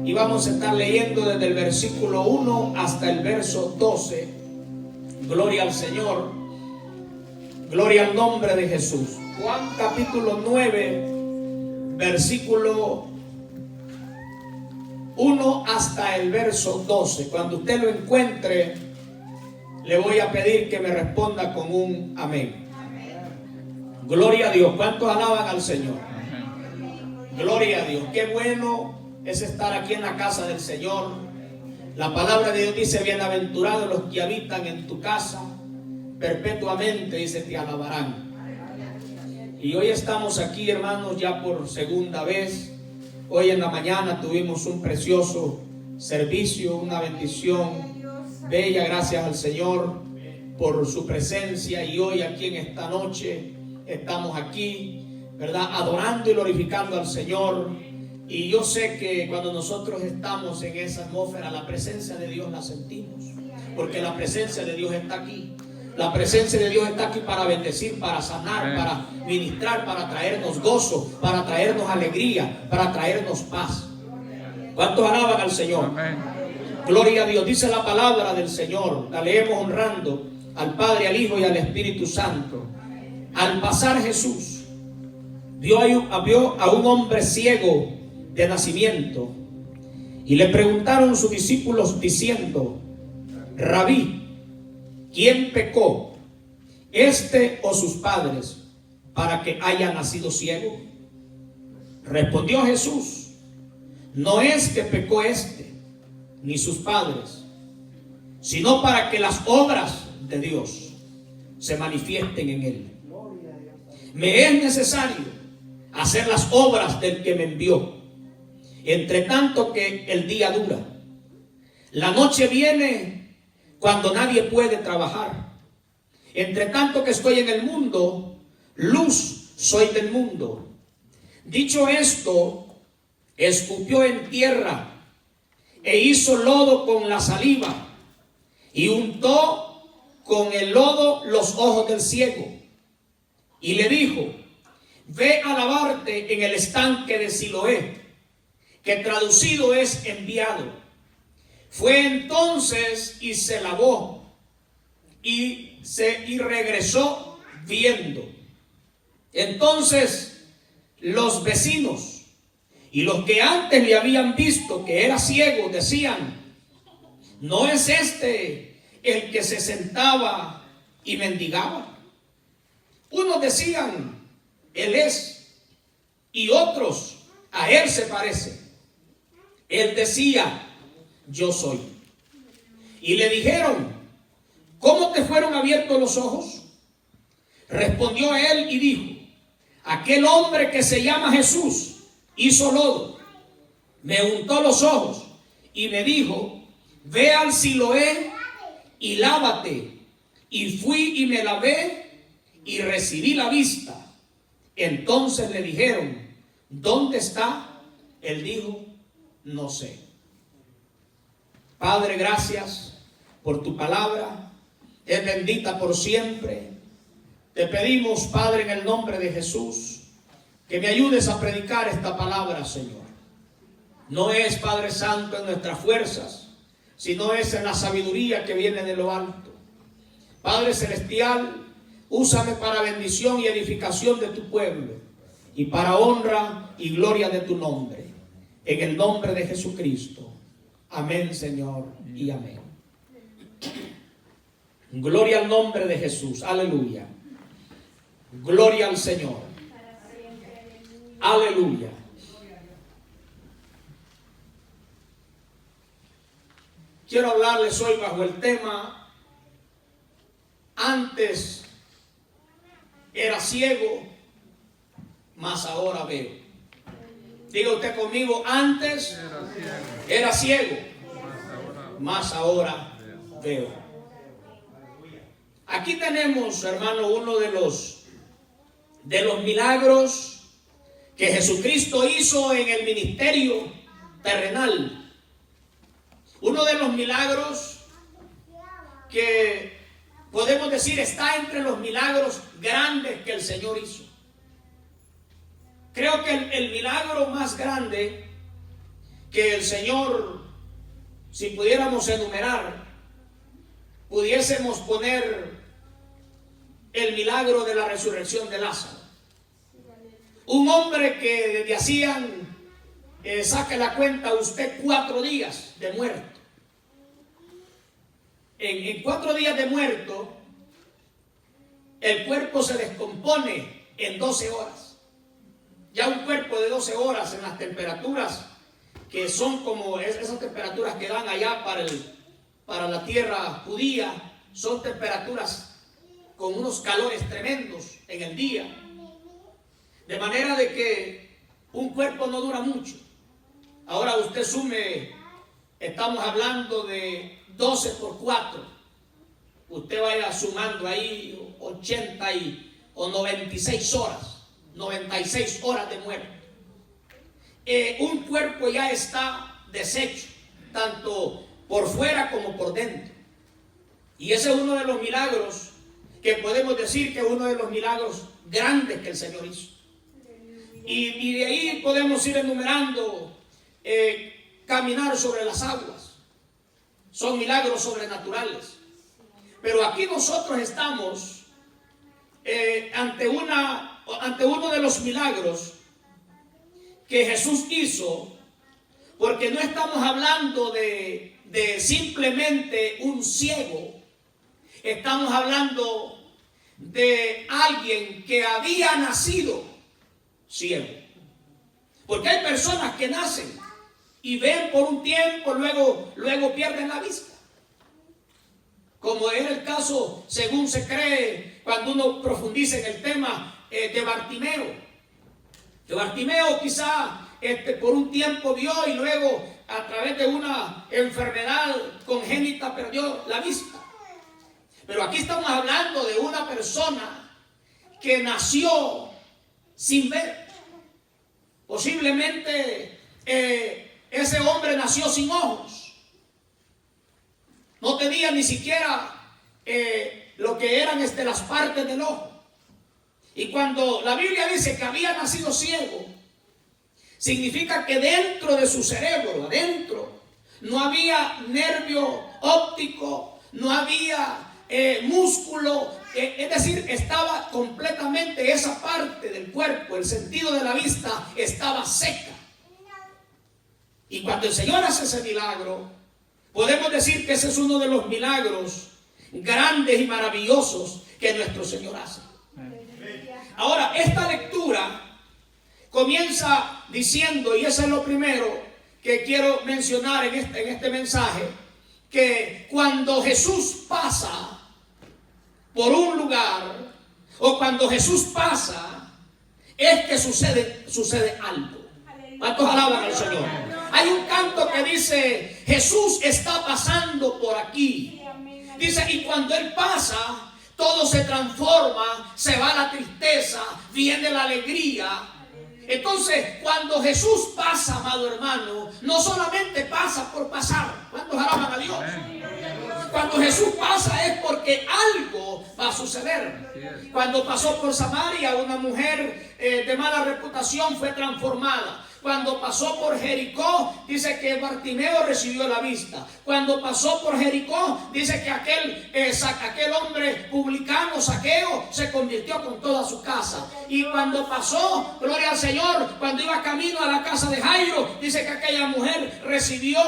Y vamos a estar leyendo desde el versículo 1 hasta el verso 12. Gloria al Señor. Gloria al nombre de Jesús. Juan capítulo 9, versículo 1 hasta el verso 12. Cuando usted lo encuentre, le voy a pedir que me responda con un amén. Gloria a Dios. ¿Cuántos alaban al Señor? Gloria a Dios. Qué bueno es estar aquí en la casa del Señor. La palabra de Dios dice: bienaventurados los que habitan en tu casa, perpetuamente, dice, te alabarán. Y hoy estamos aquí, hermanos, ya por segunda vez. Hoy en la mañana tuvimos un precioso servicio, una bendición bella, gracias al Señor por su presencia. Y hoy aquí en esta noche estamos aquí, ¿verdad?, adorando y glorificando al Señor. Y yo sé que cuando nosotros estamos en esa atmósfera, la presencia de Dios la sentimos, porque la presencia de Dios está aquí. La presencia de Dios está aquí para bendecir, para sanar, para ministrar, para traernos gozo, para traernos alegría, para traernos paz. ¿Cuántos alaban al Señor? Amén. Gloria a Dios. Dice la palabra del Señor, la leemos honrando al Padre, al Hijo y al Espíritu Santo. Al pasar Jesús vio a un hombre ciego de nacimiento, y le preguntaron sus discípulos diciendo: Rabí, ¿quién pecó, este o sus padres, para que haya nacido ciego? Respondió Jesús: no es que pecó este ni sus padres, sino para que las obras de Dios se manifiesten en él. Me es necesario hacer las obras del que me envió, entre tanto que el día dura. La noche viene cuando nadie puede trabajar. Entre tanto que estoy en el mundo, luz soy del mundo. Dicho esto, escupió en tierra e hizo lodo con la saliva y untó con el lodo los ojos del ciego y le dijo: ve a lavarte en el estanque de Siloé, que traducido es enviado. Fue entonces y se lavó y regresó viendo. Entonces los vecinos y los que antes le habían visto que era ciego decían: ¿no es este el que se sentaba y mendigaba? Unos decían: él es, y otros: a él se parece. Él decía: yo soy. Y le dijeron: ¿cómo te fueron abiertos los ojos? Respondió él y dijo: aquel hombre que se llama Jesús hizo lodo, me untó los ojos y me dijo: ve al Siloé y lávate. Y fui y me lavé y recibí la vista. Entonces le dijeron: ¿dónde está? Él dijo: no sé. Padre, gracias por tu palabra. Es bendita por siempre. Te pedimos, Padre, en el nombre de Jesús, que me ayudes a predicar esta palabra, Señor. No es, Padre Santo, en nuestras fuerzas, sino es en la sabiduría que viene de lo alto. Padre Celestial, úsame para bendición y edificación de tu pueblo y para honra y gloria de tu nombre. En el nombre de Jesucristo. Amén, Señor, y amén. Gloria al nombre de Jesús. Aleluya. Gloria al Señor. Aleluya. Quiero hablarles hoy bajo el tema: antes era ciego, mas ahora veo. Diga usted conmigo: antes era ciego, mas ahora veo. Aquí tenemos, hermano, uno de los milagros que Jesucristo hizo en el ministerio terrenal. Uno de los milagros que podemos decir está entre los milagros grandes que el Señor hizo. Creo que el milagro más grande que el Señor, si pudiéramos enumerar, pudiésemos poner el milagro de la resurrección de Lázaro. Un hombre que desde hacían, saque la cuenta usted, 4 días de muerto. En 4 días de muerto, el cuerpo se descompone en 12 horas. Ya un cuerpo de 12 horas en las temperaturas que son como esas temperaturas que dan allá para la tierra judía, son temperaturas con unos calores tremendos en el día. De manera de que un cuerpo no dura mucho. Ahora usted sume, estamos hablando de 12 por 4. Usted vaya sumando ahí 80 o 96 horas. 96 horas de muerte. Un cuerpo ya está deshecho, tanto por fuera como por dentro. Y ese es uno de los milagros que podemos decir que es uno de los milagros grandes que el Señor hizo. Y de ahí podemos ir enumerando, caminar sobre las aguas. Son milagros sobrenaturales. Pero aquí nosotros estamos ante uno de los milagros que Jesús hizo, porque no estamos hablando de simplemente un ciego. Estamos hablando de alguien que había nacido ciego. Porque hay personas que nacen y ven por un tiempo, luego pierden la vista. Como es el caso, según se cree, cuando uno profundiza en el tema de Bartimeo. Que Bartimeo quizá por un tiempo vio y luego a través de una enfermedad congénita perdió la vista. Pero aquí estamos hablando de una persona que nació sin ver. Posiblemente ese hombre nació sin ojos. No tenía ni siquiera lo que eran las partes del ojo. Y cuando la Biblia dice que había nacido ciego, significa que dentro de su cerebro, adentro, no había nervio óptico, no había músculo, es decir, estaba completamente esa parte del cuerpo, el sentido de la vista estaba seca. Y cuando el Señor hace ese milagro, podemos decir que ese es uno de los milagros grandes y maravillosos que nuestro Señor hace. Ahora, esta lectura comienza diciendo, y eso es lo primero que quiero mencionar en este mensaje, que cuando Jesús pasa por un lugar, o cuando Jesús pasa, es que sucede algo. ¿Cuántos alaban al Señor? Hay un canto que dice, Jesús está pasando por aquí. Dice, y cuando Él pasa, todo se transforma, se va la tristeza, viene la alegría. Entonces, cuando Jesús pasa, amado hermano, no solamente pasa por pasar. ¿Cuántos alaban a Dios? Cuando Jesús pasa es porque algo va a suceder. Cuando pasó por Samaria, una mujer de mala reputación fue transformada. Cuando pasó por Jericó, dice que Bartimeo recibió la vista. Cuando pasó por Jericó, dice que aquel hombre publicano, Zaqueo, se convirtió con toda su casa. Y cuando pasó, gloria al Señor, cuando iba camino a la casa de Jairo, dice que aquella mujer recibió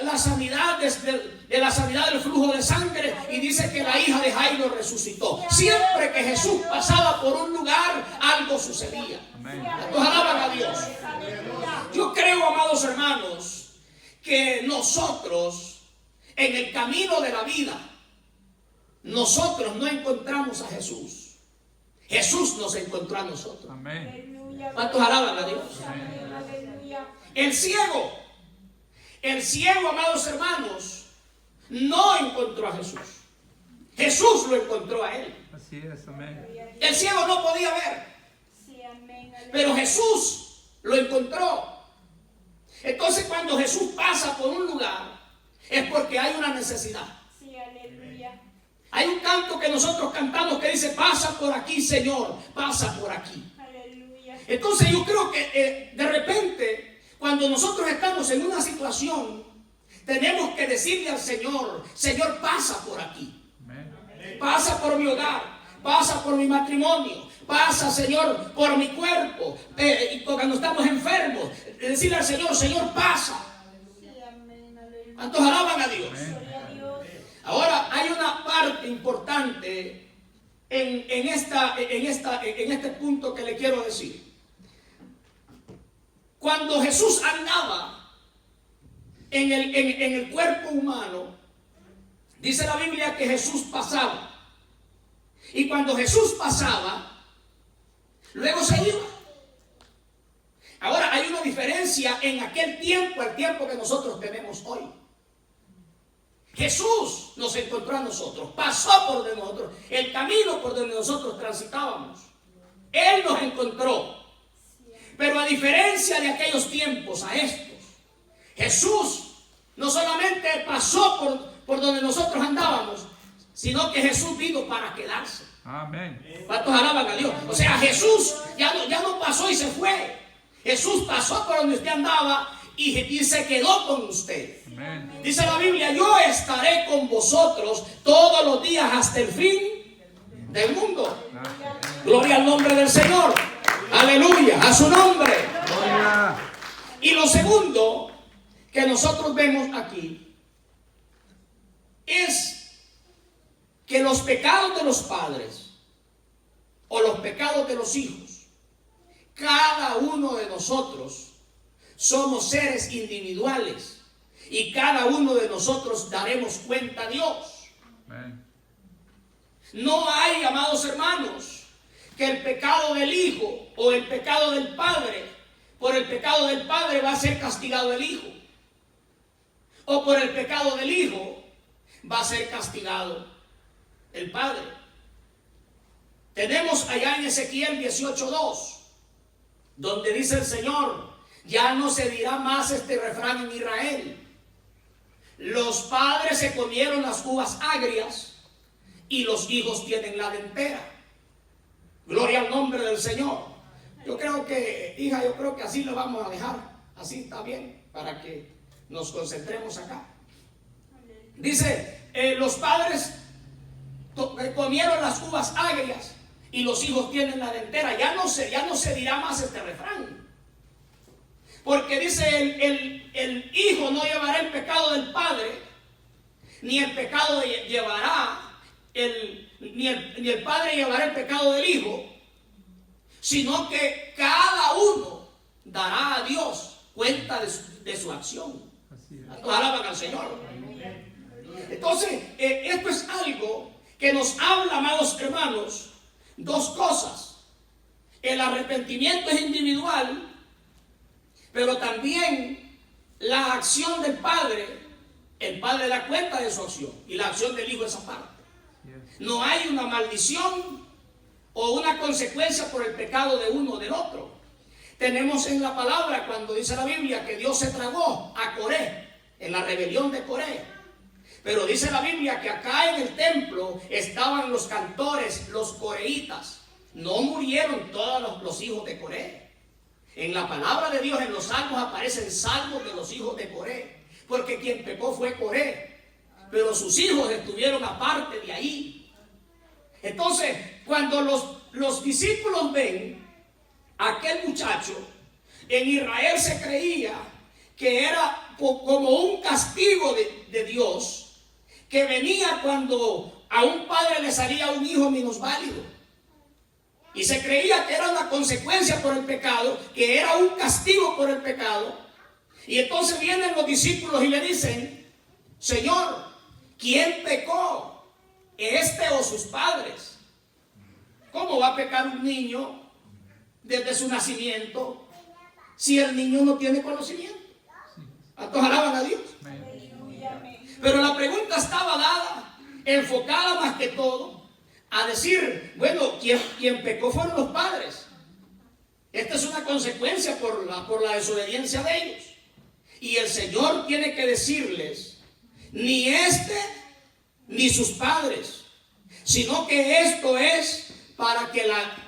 la sanidad de la sanidad del flujo de sangre, y dice que la hija de Jairo resucitó. Siempre que Jesús pasaba por un lugar, algo sucedía. Nos alaban a Dios. Yo creo, amados hermanos, que nosotros en el camino de la vida, nosotros no encontramos a Jesús. Jesús nos encontró a nosotros. ¿Cuántos alaban a Dios? El ciego, amados hermanos, no encontró a Jesús. Jesús lo encontró a él. Así es, amén. El ciego no podía ver, pero Jesús lo encontró. Entonces, cuando Jesús pasa por un lugar, es porque hay una necesidad. Hay un canto que nosotros cantamos que dice, pasa por aquí, Señor, pasa por aquí. Entonces yo creo que de repente, cuando nosotros estamos en una situación, tenemos que decirle al Señor: Señor, pasa por aquí. Pasa por mi hogar, pasa por mi matrimonio, pasa, Señor, por mi cuerpo. Cuando estamos enfermos, decirle al Señor: Señor, pasa. ¿Cuántos alaban a Dios? Ahora, hay una parte importante en este punto que le quiero decir. Cuando Jesús andaba en el cuerpo humano, dice la Biblia que Jesús pasaba. Y cuando Jesús pasaba, luego se iba. Ahora, hay una diferencia en aquel tiempo al tiempo que nosotros tenemos hoy. Jesús nos encontró a nosotros, pasó por de nosotros, el camino por donde nosotros transitábamos. Él nos encontró. Pero a diferencia de aquellos tiempos a estos, Jesús no solamente pasó por donde nosotros andábamos, sino que Jesús vino para quedarse. Amén. ¿Cuántos alaban a Dios? O sea, Jesús ya no pasó y se fue. Jesús pasó por donde usted andaba y se quedó con usted. Amén. Dice la Biblia: yo estaré con vosotros todos los días hasta el fin del mundo. Gloria al nombre del Señor. Aleluya, a su nombre. Gloria. Y lo segundo que nosotros vemos aquí es que los pecados de los padres o los pecados de los hijos, cada uno de nosotros somos seres individuales y cada uno de nosotros daremos cuenta a Dios. Amén. No hay, amados hermanos, que el pecado del hijo o el pecado del padre, por el pecado del padre va a ser castigado el hijo, o por el pecado del hijo va a ser castigado el padre. Tenemos allá en Ezequiel 18:2, donde dice el Señor: ya no se dirá más este refrán en Israel. Los padres se comieron las uvas agrias y los hijos tienen la dentera. Gloria al nombre del Señor. Yo creo que, hija, así lo vamos a dejar. Así está bien, para que nos concentremos acá. Dice, los padres comieron las uvas agrias y los hijos tienen la dentera. Ya no se dirá más este refrán. Porque dice, el hijo no llevará el pecado del padre, ni el pecado llevará, ni el padre llevará el pecado del hijo, sino que cada uno dará a Dios cuenta de su acción. Alaban al Señor. Entonces, esto es algo que nos habla, amados hermanos, dos cosas. El arrepentimiento es individual, pero también la acción del Padre, el Padre da cuenta de su acción, y la acción del Hijo es aparte. No hay una maldición o una consecuencia por el pecado de uno o del otro. Tenemos en la palabra, cuando dice la Biblia, que Dios se tragó a Coré en la rebelión de Coré. Pero dice la Biblia que acá en el templo estaban los cantores, los coreitas. No murieron todos los hijos de Coré. En la palabra de Dios, en los salmos, aparecen salmos de los hijos de Coré, porque quien pecó fue Coré, pero sus hijos estuvieron aparte de ahí. Entonces, cuando los discípulos ven a aquel muchacho, en Israel se creía que era como un castigo de Dios, que venía cuando a un padre le salía un hijo minusválido. Y se creía que era una consecuencia por el pecado, que era un castigo por el pecado. Y entonces vienen los discípulos y le dicen: Señor, ¿quién pecó? ¿Este o sus padres? ¿Cómo va a pecar un niño desde su nacimiento si el niño no tiene conocimiento? ¿Cuántos alaban a Dios? Pero la pregunta estaba dada, enfocada más que todo a decir, bueno, quien pecó fueron los padres. Esta es una consecuencia por la desobediencia de ellos. Y el Señor tiene que decirles, ni este ni sus padres, sino que esto es para que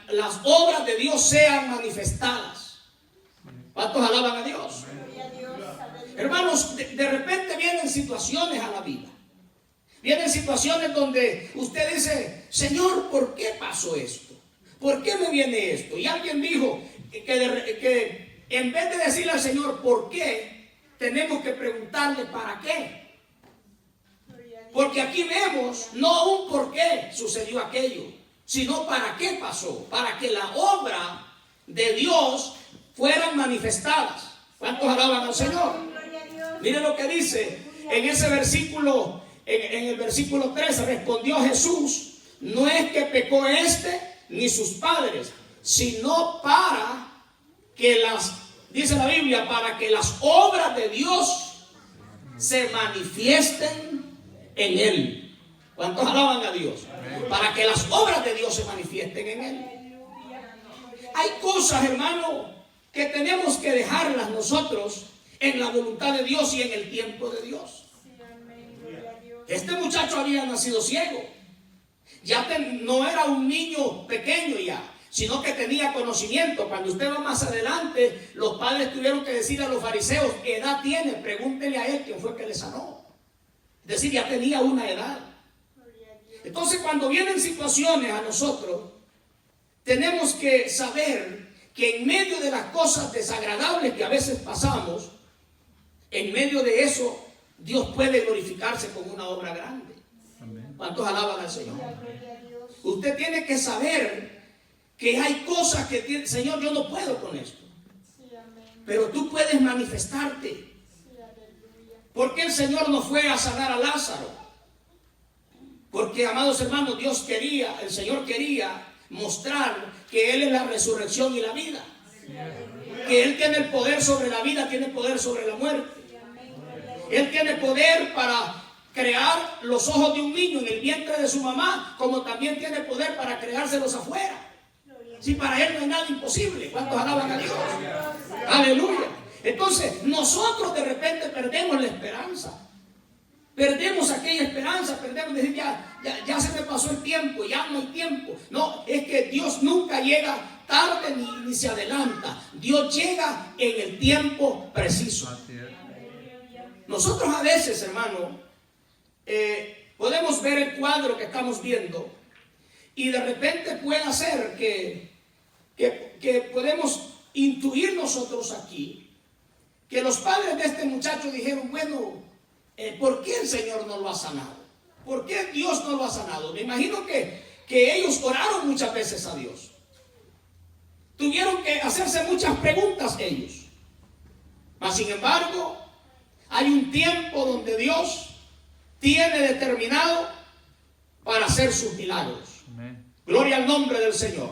las obras de Dios sean manifestadas. ¿Cuántos alaban a Dios? Hermanos, de repente vienen situaciones a la vida. Vienen situaciones donde usted dice, Señor, ¿por qué pasó esto? ¿Por qué me viene esto? Y alguien dijo que en vez de decirle al Señor, ¿por qué? Tenemos que preguntarle, ¿para qué? Porque aquí vemos no un por qué sucedió aquello, sino para qué pasó. Para que la obra de Dios fueran manifestadas. ¿Cuántos alaban al Señor? Mire lo que dice en ese versículo, en el versículo 13, respondió Jesús, no es que pecó ni sus padres, sino para que dice la Biblia, para que las obras de Dios se manifiesten en él. ¿Cuántos alaban a Dios? Para que las obras de Dios se manifiesten en él. Hay cosas, hermano, que tenemos que dejarlas nosotros en la voluntad de Dios y en el tiempo de Dios. Este muchacho había nacido ciego. No era un niño pequeño ya, sino que tenía conocimiento. Cuando usted va más adelante, los padres tuvieron que decir a los fariseos, ¿qué edad tiene? Pregúntele a él quién fue que le sanó. Es decir, ya tenía una edad. Entonces, cuando vienen situaciones a nosotros, tenemos que saber que en medio de las cosas desagradables que a veces pasamos, en medio de eso, Dios puede glorificarse con una obra grande. ¿Cuántos alaban al Señor? Usted tiene que saber que hay cosas que Señor, yo no puedo con esto. Pero tú puedes manifestarte. ¿Por qué el Señor no fue a sanar a Lázaro? Porque, amados hermanos, el Señor quería mostrar que Él es la resurrección y la vida. Que Él tiene el poder sobre la vida, tiene poder sobre la muerte. Él tiene poder para crear los ojos de un niño en el vientre de su mamá, como también tiene poder para creárselos afuera. Si para Él no hay nada imposible. ¿Cuántos alaban a Dios? Aleluya. Entonces, nosotros de repente perdemos la esperanza. Perdemos aquella esperanza, perdemos decir, ya se me pasó el tiempo, ya no hay tiempo. No, es que Dios nunca llega tarde ni se adelanta. Dios llega en el tiempo preciso. Nosotros a veces, hermano, podemos ver el cuadro que estamos viendo y de repente puede ser que podemos intuir nosotros aquí que los padres de este muchacho dijeron, bueno, ¿por qué el Señor no lo ha sanado? ¿Por qué Dios no lo ha sanado? Me imagino que ellos oraron muchas veces a Dios. Tuvieron que hacerse muchas preguntas ellos. Mas sin embargo, hay un tiempo donde Dios tiene determinado para hacer sus milagros. Amén. Gloria al nombre del Señor.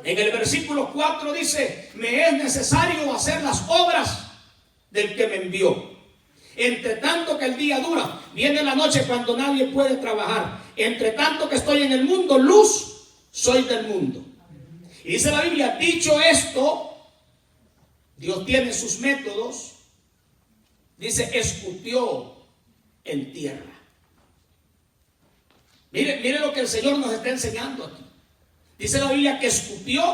En el versículo 4 dice, me es necesario hacer las obras del que me envió. Entre tanto que el día dura, viene la noche cuando nadie puede trabajar. Entre tanto que estoy en el mundo, luz soy del mundo. Y dice la Biblia, dicho esto, Dios tiene sus métodos. Dice, escupió en tierra. Mire lo que el Señor nos está enseñando aquí. Dice la Biblia que escupió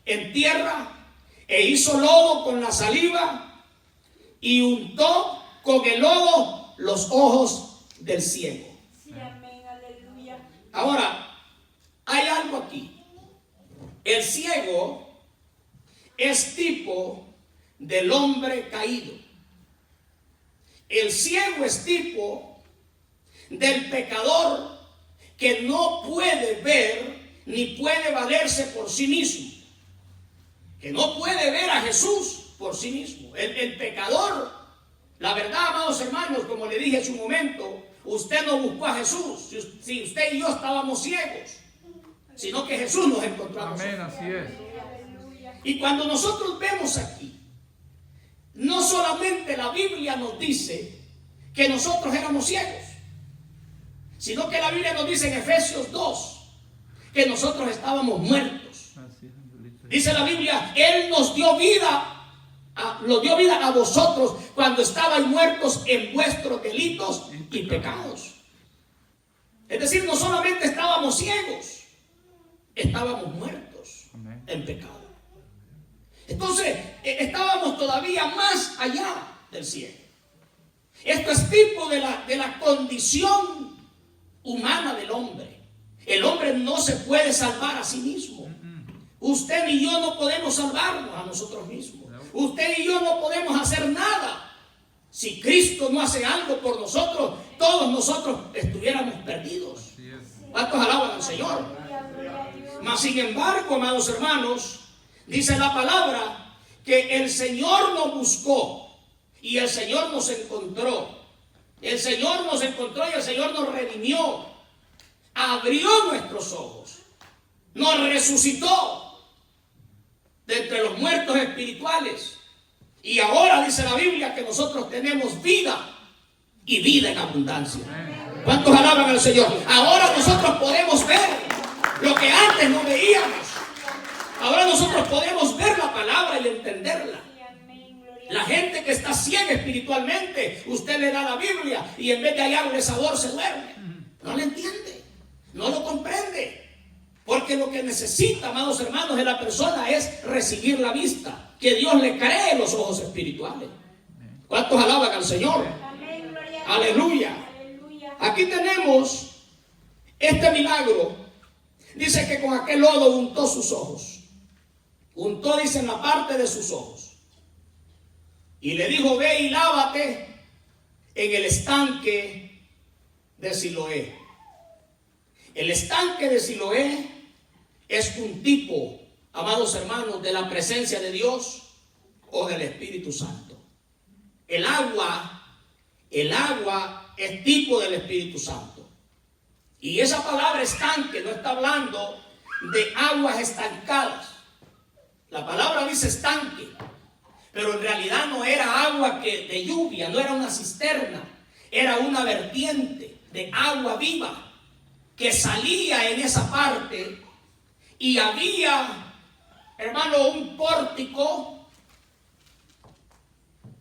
en tierra e hizo lodo con la saliva y untó con el lodo los ojos del ciego. Sí, amén, aleluya. Ahora, hay algo aquí. El ciego es tipo del hombre caído. El ciego es tipo del pecador que no puede ver ni puede valerse por sí mismo. Que no puede ver a Jesús por sí mismo. El pecador, la verdad, amados hermanos, como le dije en su momento, usted no buscó a Jesús. Si usted y yo estábamos ciegos, sino que Jesús nos encontró a nosotros. Amén, así es. Y cuando nosotros vemos aquí, no solamente la Biblia nos dice que nosotros éramos ciegos, sino que la Biblia nos dice en Efesios 2 que nosotros estábamos muertos. Dice la Biblia, Él nos dio vida, a vosotros cuando estabais muertos en vuestros delitos y pecados. Es decir, no solamente estábamos ciegos, estábamos muertos en pecado. Entonces, estábamos todavía más allá del ciego. Esto es tipo de la condición humana del hombre. El hombre no se puede salvar a sí mismo. Usted y yo no podemos salvarnos a nosotros mismos. Usted y yo no podemos hacer nada. Si Cristo no hace algo por nosotros, todos nosotros estuviéramos perdidos. ¿Cuántos alaban al Señor? Mas sin embargo, amados hermanos, dice la palabra que el Señor nos buscó y el Señor nos encontró. El Señor nos encontró y el Señor nos redimió. Abrió nuestros ojos. Nos resucitó de entre los muertos espirituales. Y ahora dice la Biblia que nosotros tenemos vida y vida en abundancia. ¿Cuántos alaban al Señor? Ahora nosotros podemos ver lo que antes no veíamos. Ahora nosotros podemos ver la palabra y entenderla. La gente que está ciega espiritualmente, usted le da la Biblia y en vez de hallarle sabor se duerme. No le entiende, no lo comprende. Porque lo que necesita, amados hermanos, de la persona es recibir la vista. Que Dios le cree los ojos espirituales. ¿Cuántos alaban al Señor? Aleluya. Aquí tenemos este milagro. Dice que con aquel lodo untó sus ojos. Untó, dice, en la parte de sus ojos. Y le dijo, ve y lávate en el estanque de Siloé. El estanque de Siloé es un tipo, amados hermanos, de la presencia de Dios o del Espíritu Santo. El agua es tipo del Espíritu Santo. Y esa palabra estanque no está hablando de aguas estancadas. La palabra dice estanque, pero en realidad no era agua de lluvia, no era una cisterna, era una vertiente de agua viva que salía en esa parte. Y había, hermano, un pórtico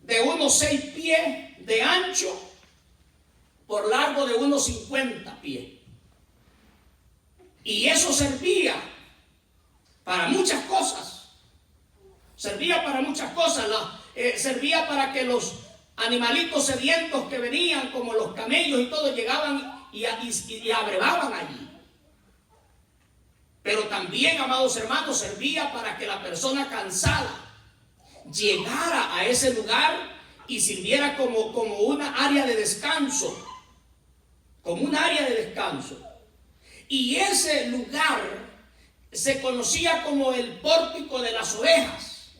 de unos 6 pies de ancho por largo de unos 50 pies. Y eso servía para muchas cosas. Servía para muchas cosas. Servía para que los animalitos sedientos que venían, como los camellos y todo, llegaban y abrevaban allí. Pero también, amados hermanos, servía para que la persona cansada llegara a ese lugar y sirviera como una área de descanso. Como un área de descanso. Y ese lugar se conocía como el pórtico de las ovejas.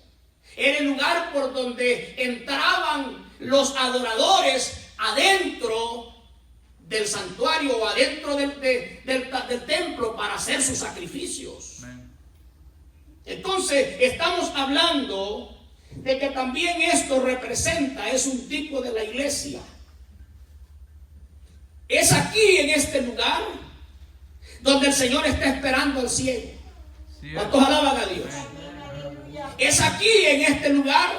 Era el lugar por donde entraban los adoradores adentro del santuario o adentro del templo para hacer sus sacrificios. Entonces estamos hablando de que también esto representa, es un tipo de la iglesia. Es aquí en este lugar donde el Señor está esperando al cielo. ¿Cuántos alaban a Dios? Es aquí en este lugar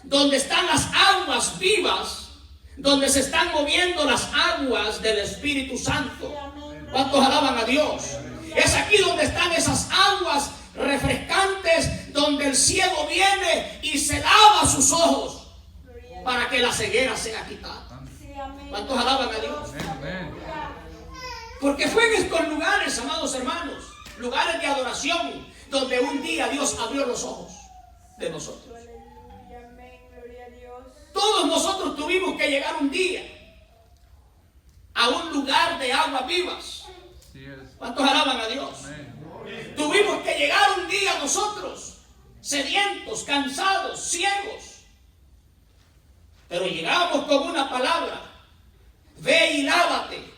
donde están las aguas vivas, donde se están moviendo las aguas del Espíritu Santo. ¿Cuántos alaban a Dios? Es aquí donde están esas aguas refrescantes, donde el ciego viene y se lava sus ojos para que la ceguera sea quitada. ¿Cuántos alaban a Dios? Porque fue en estos lugares, amados hermanos, lugares de adoración, donde un día Dios abrió los ojos de nosotros. Todos nosotros tuvimos que llegar un día a un lugar de aguas vivas. ¿Cuántos alaban a Dios? Tuvimos que llegar un día nosotros, sedientos, cansados, ciegos. Pero llegamos con una palabra: ve y lávate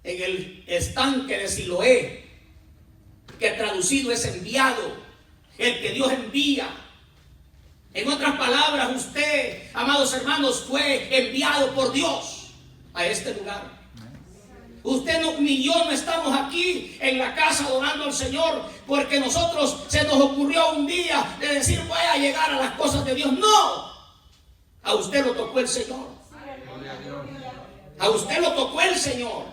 en el estanque de Siloé, que traducido es enviado, el que Dios envía. En otras palabras, usted, amados hermanos, fue enviado por Dios a este lugar. Usted ni yo no estamos aquí en la casa adorando al Señor porque nosotros se nos ocurrió un día de decir voy a llegar a las cosas de Dios. No, a usted lo tocó el Señor. A usted lo tocó el Señor.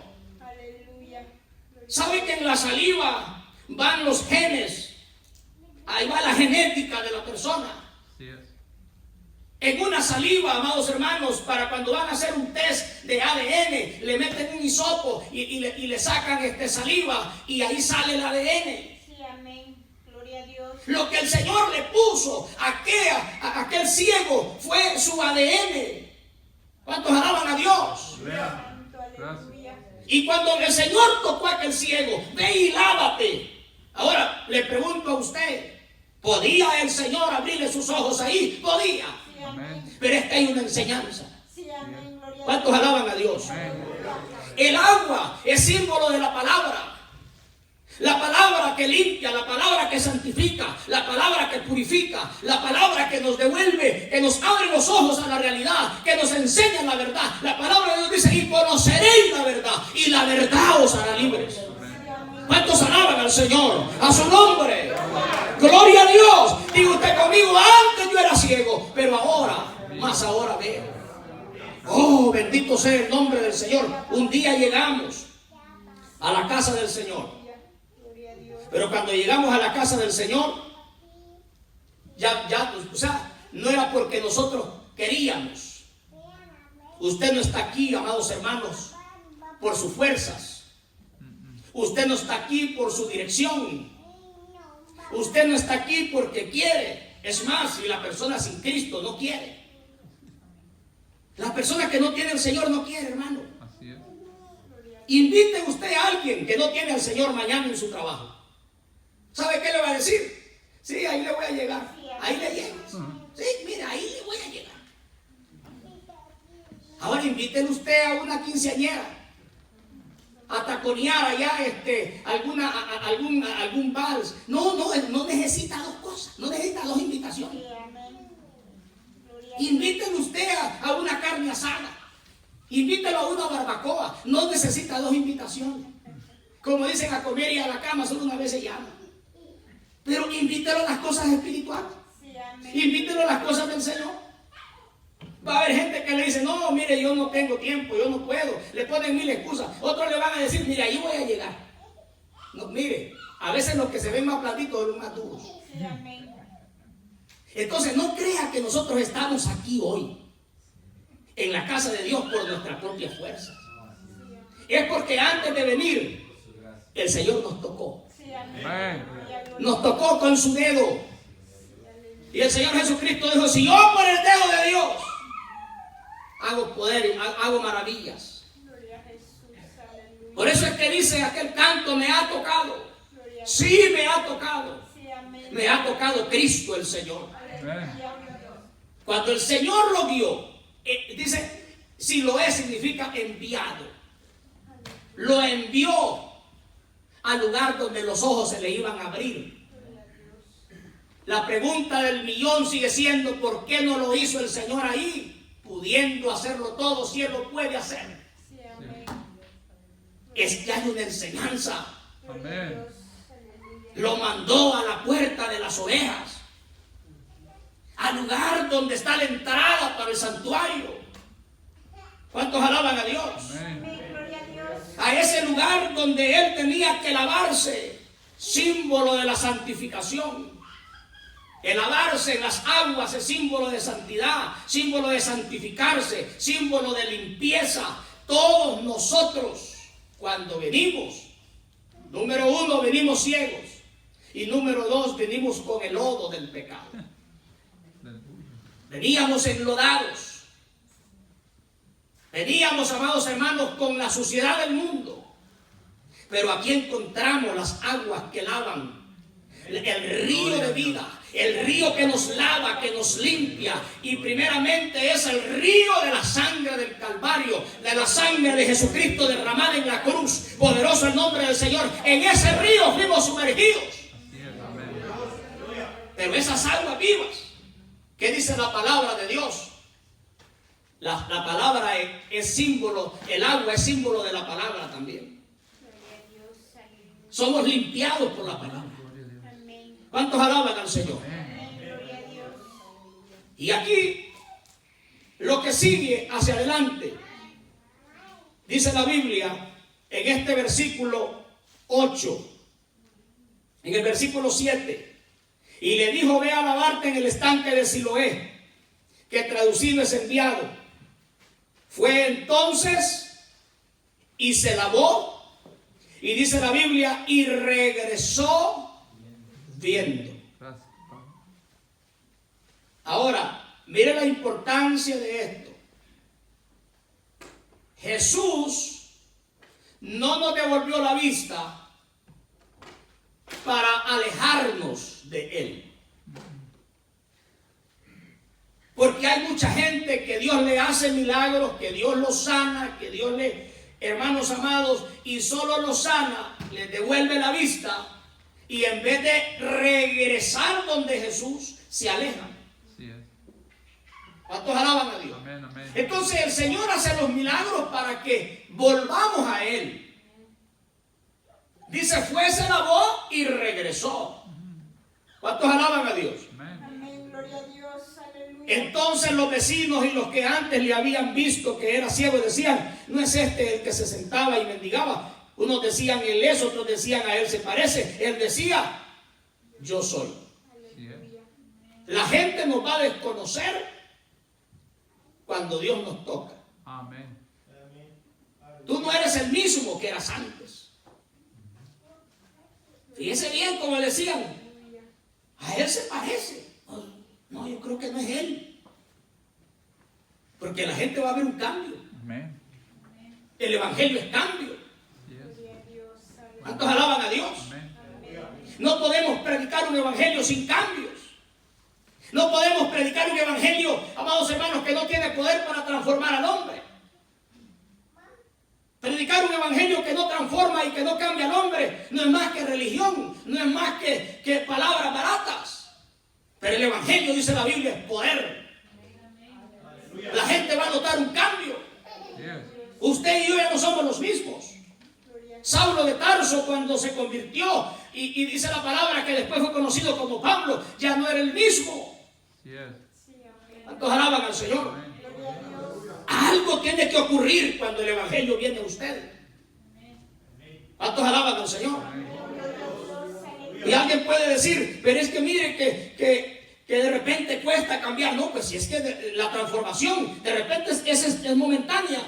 ¿Sabe que en la saliva van los genes? Ahí va la genética de la persona. En una saliva, amados hermanos, para cuando van a hacer un test de ADN, le meten un hisopo y le sacan saliva y ahí sale el ADN. Sí, amén. Gloria a Dios. Lo que el Señor le puso a aquel ciego fue su ADN. ¿Cuántos alaban a Dios? Santo, aleluya. Y cuando el Señor tocó a aquel ciego, ve y lávate. Ahora le pregunto a usted, ¿podía el Señor abrirle sus ojos ahí? Podía. Sí, amén. Pero es que hay una enseñanza. Sí, amén. Gloria a Dios. ¿Cuántos alaban a Dios? El agua es símbolo de la palabra. La palabra que limpia, la palabra que santifica, la palabra que purifica, la palabra que nos devuelve, que nos abre los ojos a la realidad, que nos enseña la verdad. La palabra de Dios dice, y conoceréis la verdad, y la verdad os hará libres. ¿Cuántos alaban al Señor? A su nombre. Gloria a Dios. Diga usted conmigo, antes yo era ciego, pero ahora, más ahora veo. Oh, bendito sea el nombre del Señor. Un día llegamos a la casa del Señor. Gloria a Dios. Pero cuando llegamos a la casa del Señor, no era porque nosotros queríamos. Usted no está aquí, amados hermanos, por sus fuerzas. Usted no está aquí por su dirección. Usted no está aquí porque quiere. Es más, si la persona sin Cristo no quiere. La persona que no tiene al Señor no quiere, hermano. Así es. Invite usted a alguien que no tiene al Señor mañana en su trabajo. ¿Sabe qué le va a decir? Sí, ahí le voy a llegar. Ahí le llegas. Sí, mira, ahí le voy a llegar. Ahora inviten usted a una quinceañera a taconear allá algún vals. No necesita dos cosas. No necesita dos invitaciones. Sí, amén. Gloria a Dios. Inviten usted a una carne asada. Invítelo a una barbacoa. No necesita dos invitaciones. Como dicen, a comer y a la cama solo una vez se llama. Pero invítelo a las cosas espirituales. Sí, amén. Invítelo a las cosas del Señor. Va a haber gente que le dice, no, mire, yo no tengo tiempo, yo no puedo. Le ponen mil excusas. Otros le van a decir, mire, ahí voy a llegar. No, mire, a veces los que se ven más platitos son los más duros. Sí, amén. Entonces no crea que nosotros estamos aquí hoy en la casa de Dios por nuestras propias fuerzas. Es porque antes de venir el Señor nos tocó. Sí, amén. Amén. Gloria a Dios. Nos tocó con su dedo. Y el Señor Jesucristo dijo, si yo por el dedo de Dios hago poder, hago maravillas. Gloria a Jesús. Aleluya. Por eso es que dice aquel canto, me ha tocado. Gloria a Dios. Sí, me ha tocado. Sí, amén. Me ha tocado Cristo el Señor. Aleluya. Cuando el Señor lo vio, dice, si lo es significa enviado. Lo envió al lugar donde los ojos se le iban a abrir. La pregunta del millón sigue siendo, ¿por qué no lo hizo el Señor ahí? Pudiendo hacerlo todo, si Él lo puede hacer. Sí, amén. Es que hay una enseñanza. Amén. Lo mandó a la puerta de las ovejas, al lugar donde está la entrada para el santuario. ¿Cuántos alaban a Dios? Amén. Amén. Gloria a Dios. A ese lugar donde Él tenía que lavarse, símbolo de la santificación. El lavarse en las aguas es símbolo de santidad, símbolo de santificarse, símbolo de limpieza. Todos nosotros, cuando venimos, número uno, venimos ciegos. Y número dos, venimos con el lodo del pecado. Veníamos enlodados. Veníamos, amados hermanos, con la suciedad del mundo. Pero aquí encontramos las aguas que lavan. El río de vida, el río que nos lava, que nos limpia. Y primeramente es el río de la sangre del Calvario, de la sangre de Jesucristo derramada en la cruz. Poderoso el nombre del Señor. En ese río fuimos sumergidos. Pero esas aguas vivas, ¿qué dice la palabra de Dios? La palabra es símbolo, el agua es símbolo de la palabra también. Gloria a Dios. Aleluya. Somos limpiados por la palabra. Amén. ¿Cuántos alaban al Señor? Amén. Gloria a Dios. Y aquí, lo que sigue hacia adelante, dice la Biblia en este versículo 8, en el versículo 7, y le dijo, ve a lavarte en el estanque de Siloé, que traducido es enviado. Fue entonces y se lavó, y dice la Biblia, y regresó viendo. Gracias, Padre. Ahora, mire la importancia de esto. Jesús no nos devolvió la vista para alejarnos de Él. Porque hay mucha gente que Dios le hace milagros, que Dios los sana, que Dios le, hermanos amados, y solo los sana, les devuelve la vista, y en vez de regresar donde Jesús, se alejan. Así es. ¿Cuántos alaban a Dios? Amén, amén. Entonces el Señor hace los milagros para que volvamos a Él. Dice, fue, se lavó y regresó. ¿Cuántos alaban a Dios? Amén. Amén, gloria a Dios, aleluya. Entonces los vecinos y los que antes le habían visto que era ciego decían, no es este el que se sentaba y mendigaba. Unos decían, él es, otros decían, a él se parece. Él decía, yo soy. Así es. La gente nos va a desconocer cuando Dios nos toca. Amén. Tú no eres el mismo que eras antes. Fíjese bien como decían, a él se parece. No, yo creo que no es él. Porque la gente va a ver un cambio. Amén. El evangelio es cambio. Así es. Gloria a Dios, aleluya. ¿Cuántos alaban a Dios? Amén. No podemos predicar un evangelio sin cambios. No podemos predicar un evangelio, amados hermanos, que no tiene poder para transformar al hombre. Predicar un evangelio que no transforma y que no cambia al hombre no es más que religión, no es más que palabras baratas. Pero el evangelio, dice la Biblia, es poder. La gente va a notar un cambio. Así es. Usted y yo ya no somos los mismos. Saulo de Tarso, cuando se convirtió y dice la palabra que después fue conocido como Pablo, ya no era el mismo. Así es. Sí, amén. ¿Cuántos alaban al Señor? Amén. Gloria a Dios. Algo tiene que ocurrir cuando el evangelio viene a usted. ¿Cuántos alaban al Señor? Y alguien puede decir, pero es que mire que de repente cuesta cambiar. No, pues si es que la transformación de repente es momentánea,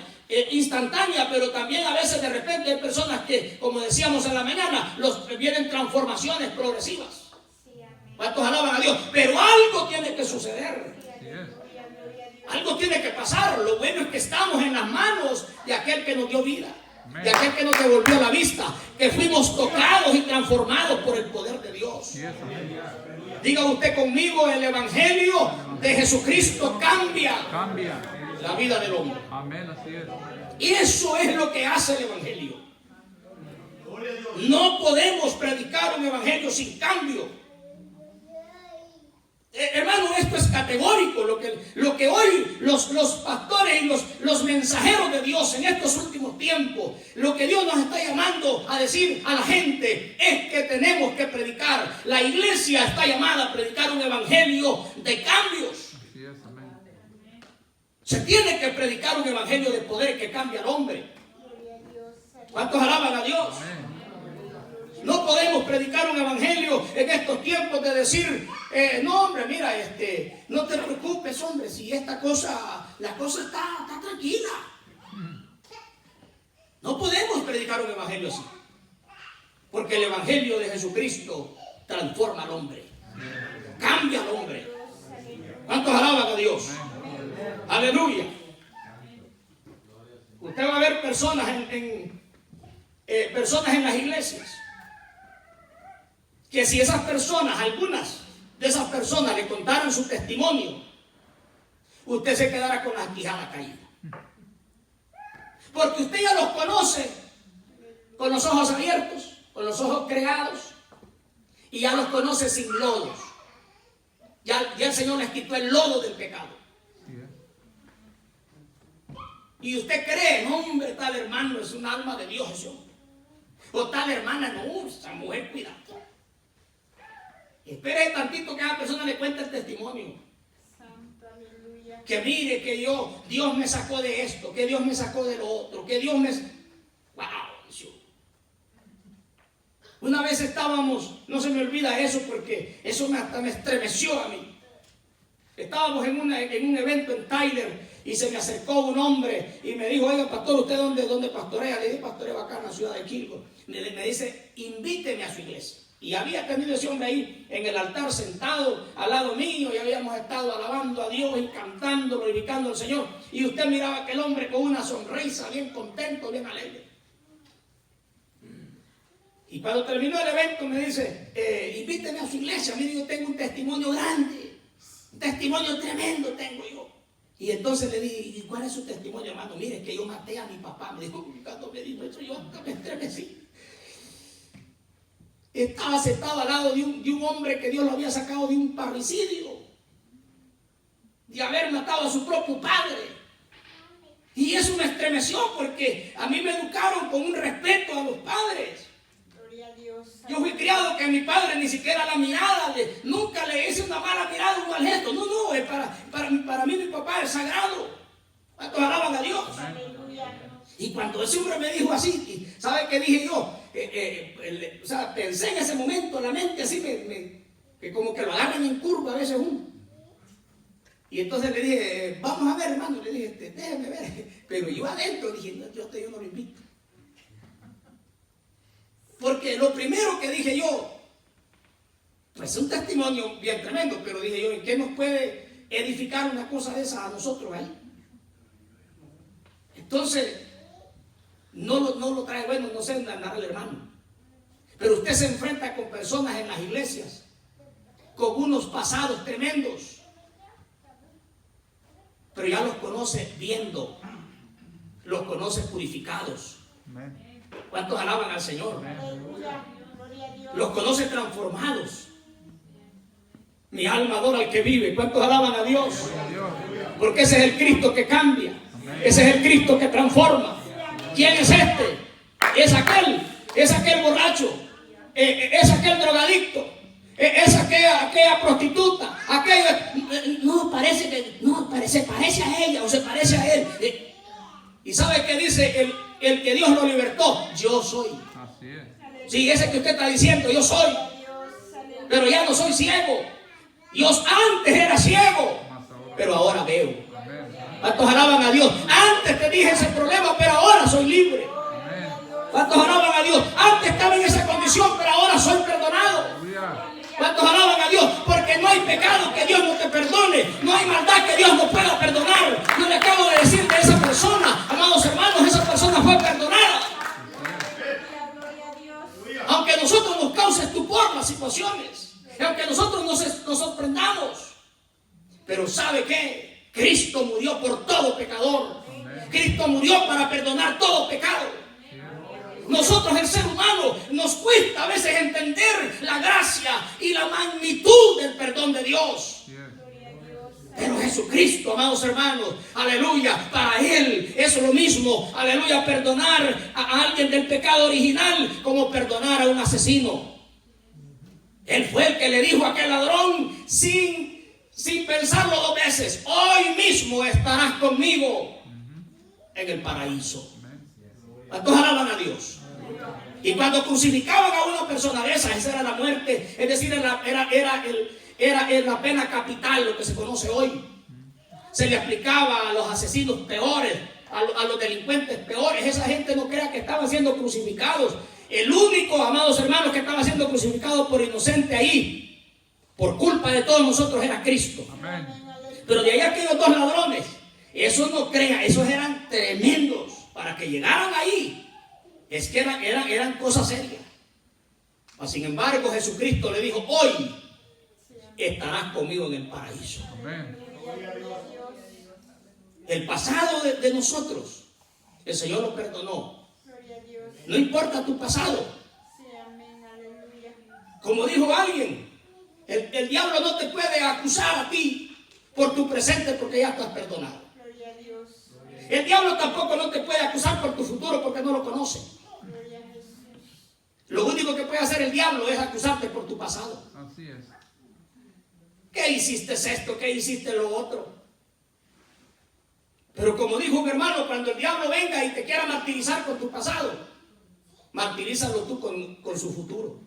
instantánea, pero también a veces de repente hay personas que, como decíamos en la mañana, vienen transformaciones progresivas. Sí, amén. ¿Cuántos alaban a Dios? Pero algo tiene que suceder. Así es. Gloria, gloria a Dios. Algo tiene que pasar. Lo bueno es que estamos en las manos de aquel que nos dio vida, Amén. de aquel que nos devolvió la vista, que fuimos tocados y transformados por el poder de Dios. Así es. Amén. Diga usted conmigo, el evangelio de Jesucristo cambia Cambia. la vida del hombre. Amén. Así es. Y eso es lo que hace el evangelio. No podemos predicar un evangelio sin cambio. Hermano, esto es categórico. Lo que hoy los pastores y los mensajeros de Dios en estos últimos tiempos, lo que Dios nos está llamando a decir a la gente es que tenemos que predicar. La iglesia está llamada a predicar un evangelio de cambios. Así es. Amén. Se tiene que predicar un evangelio de poder que cambie al hombre. Gloria a Dios, aleluya. ¿Cuántos alaban a Dios? Amén. No podemos predicar un evangelio en estos tiempos de decir, no hombre, mira, no te preocupes, hombre, si la cosa está tranquila. No podemos predicar un evangelio así. Porque el evangelio de Jesucristo transforma al hombre. Cambia al hombre. ¿Cuántos alaban a Dios? Aleluya. Usted va a ver personas personas en las iglesias, que si esas personas, algunas de esas personas le contaran su testimonio, usted se quedará con la quijada caída. Porque usted ya los conoce con los ojos abiertos, con los ojos creados, y ya los conoce sin lodos. Ya el Señor les quitó el lodo del pecado. Así es. Y usted cree, no hombre, tal hermano es un alma de Dios ese hombre. O tal hermana, no, esa mujer, cuidado. Espere tantito que a la persona le cuente el testimonio. Santo, aleluya. Que mire que Dios me sacó de esto, que Dios me sacó de lo otro, que Dios me... ¡Wow! Una vez estábamos, no se me olvida eso porque eso hasta me estremeció a mí. Estábamos en un evento en Tyler y se me acercó un hombre y me dijo, oiga pastor, ¿usted dónde pastorea? Le dije, pastoreo acá en la ciudad de Kilgore. Me dice, invíteme a su iglesia. Y había tenido ese hombre ahí en el altar sentado al lado mío y habíamos estado alabando a Dios y cantando, glorificando al Señor. Y usted miraba a aquel hombre con una sonrisa, bien contento, bien alegre. Y cuando terminó el evento me dice, invíteme a su iglesia. Mire, yo tengo un testimonio grande, un testimonio tremendo tengo yo. Y entonces le dije, ¿y cuál es su testimonio, hermano? Mire, que yo maté a mi papá. Me dijo, cuando me dijo eso, yo hasta me estremecí. Estaba sentado al lado de un hombre que Dios lo había sacado de un parricidio, de haber matado a su propio padre. Y eso me estremeció porque a mí me educaron con un respeto a los padres. Gloria a Dios. Yo fui criado que a mi padre ni siquiera la mirada, nunca le hice una mala mirada, un mal gesto. No, para mí mi papá es sagrado. ¿Cuántos alaban a Dios? Aleluya. Y cuando ese hombre me dijo así, ¿sabe qué dije yo? O sea, pensé en ese momento, la mente así, que como que lo agarran en curva a veces uno. Y entonces le dije, vamos a ver, hermano, le dije, déjeme ver. Pero yo adentro dije, no, yo no lo invito. Porque lo primero que dije yo, pues es un testimonio bien tremendo, pero dije yo, ¿en qué nos puede edificar una cosa de esa a nosotros ahí? Entonces, no lo trae bueno, no sé nada el hermano. Pero usted se enfrenta con personas en las iglesias, con unos pasados tremendos, pero ya los conoce viendo, los conoce purificados. Amén. ¿Cuántos alaban al Señor? Aleluya. Gloria a Dios. Los conoce transformados. Mi alma adora al que vive. ¿Cuántos alaban a Dios? Porque ese es el Cristo que cambia. Ese es el Cristo que transforma. ¿Quién es este? Es aquel borracho, es aquel drogadicto, es aquella prostituta, se parece a ella o se parece a él. ¿Y sabe qué dice el que Dios lo libertó? Yo soy. Así es. Sí, ese que usted está diciendo, yo soy. Pero ya no soy ciego. Dios antes era ciego, pero ahora veo. Amén. ¿Cuántos alaban a Dios? Antes te dije ese problema, pero ahora soy libre. Amén. ¿Cuántos alaban a Dios? Antes estaba en esa condición, pero ahora soy perdonado. Aleluya. ¿Cuántos alaban a Dios? Porque no hay pecado que Dios no te perdone. No hay maldad que Dios no pueda perdonar. Yo le acabo de decir de esa persona, amados hermanos, esa persona fue perdonada. Gloria a Dios. Aunque a nosotros nos cause estupor las situaciones, aunque nosotros nos sorprendamos, pero ¿sabe qué? Cristo murió por todo pecador. Cristo murió para perdonar todo pecado. Nosotros, el ser humano, nos cuesta a veces entender la gracia y la magnitud del perdón de Dios. Pero Jesucristo, amados hermanos, aleluya, para Él es lo mismo, aleluya, perdonar a alguien del pecado original como perdonar a un asesino. Él fue el que le dijo a aquel ladrón sin pensarlo dos veces: hoy mismo estarás conmigo en el paraíso. ¿Cuántos alaban a Dios? Y cuando crucificaban a una persona de esa era la muerte, es decir, era la pena capital, lo que se conoce hoy. Se le aplicaba a los asesinos peores, a los delincuentes peores. Esa gente no crea que estaban siendo crucificados. El único, amados hermanos, que estaba siendo crucificado por inocente ahí, por culpa de todos nosotros, era Cristo. Amén. Pero de ahí aquellos dos ladrones, esos no crean, esos eran tremendos. Para que llegaran ahí, es que eran cosas serias. Mas, sin embargo, Jesucristo le dijo: hoy estarás conmigo en el paraíso. Amén. El pasado de nosotros, el Señor lo perdonó. Gloria a Dios. No importa tu pasado. Sí, amén. Aleluya. Como dijo alguien, el diablo no te puede acusar a ti por tu presente, porque ya estás perdonado. Gloria a Dios. El diablo tampoco no te puede acusar por tu futuro, porque no lo conoce. Gloria a Jesús. Lo único que puede hacer el diablo es acusarte por tu pasado. Así es. ¿Qué hiciste esto? ¿Qué hiciste lo otro? Pero como dijo un hermano, cuando el diablo venga y te quiera martirizar con tu pasado, martirízalo tú con su futuro.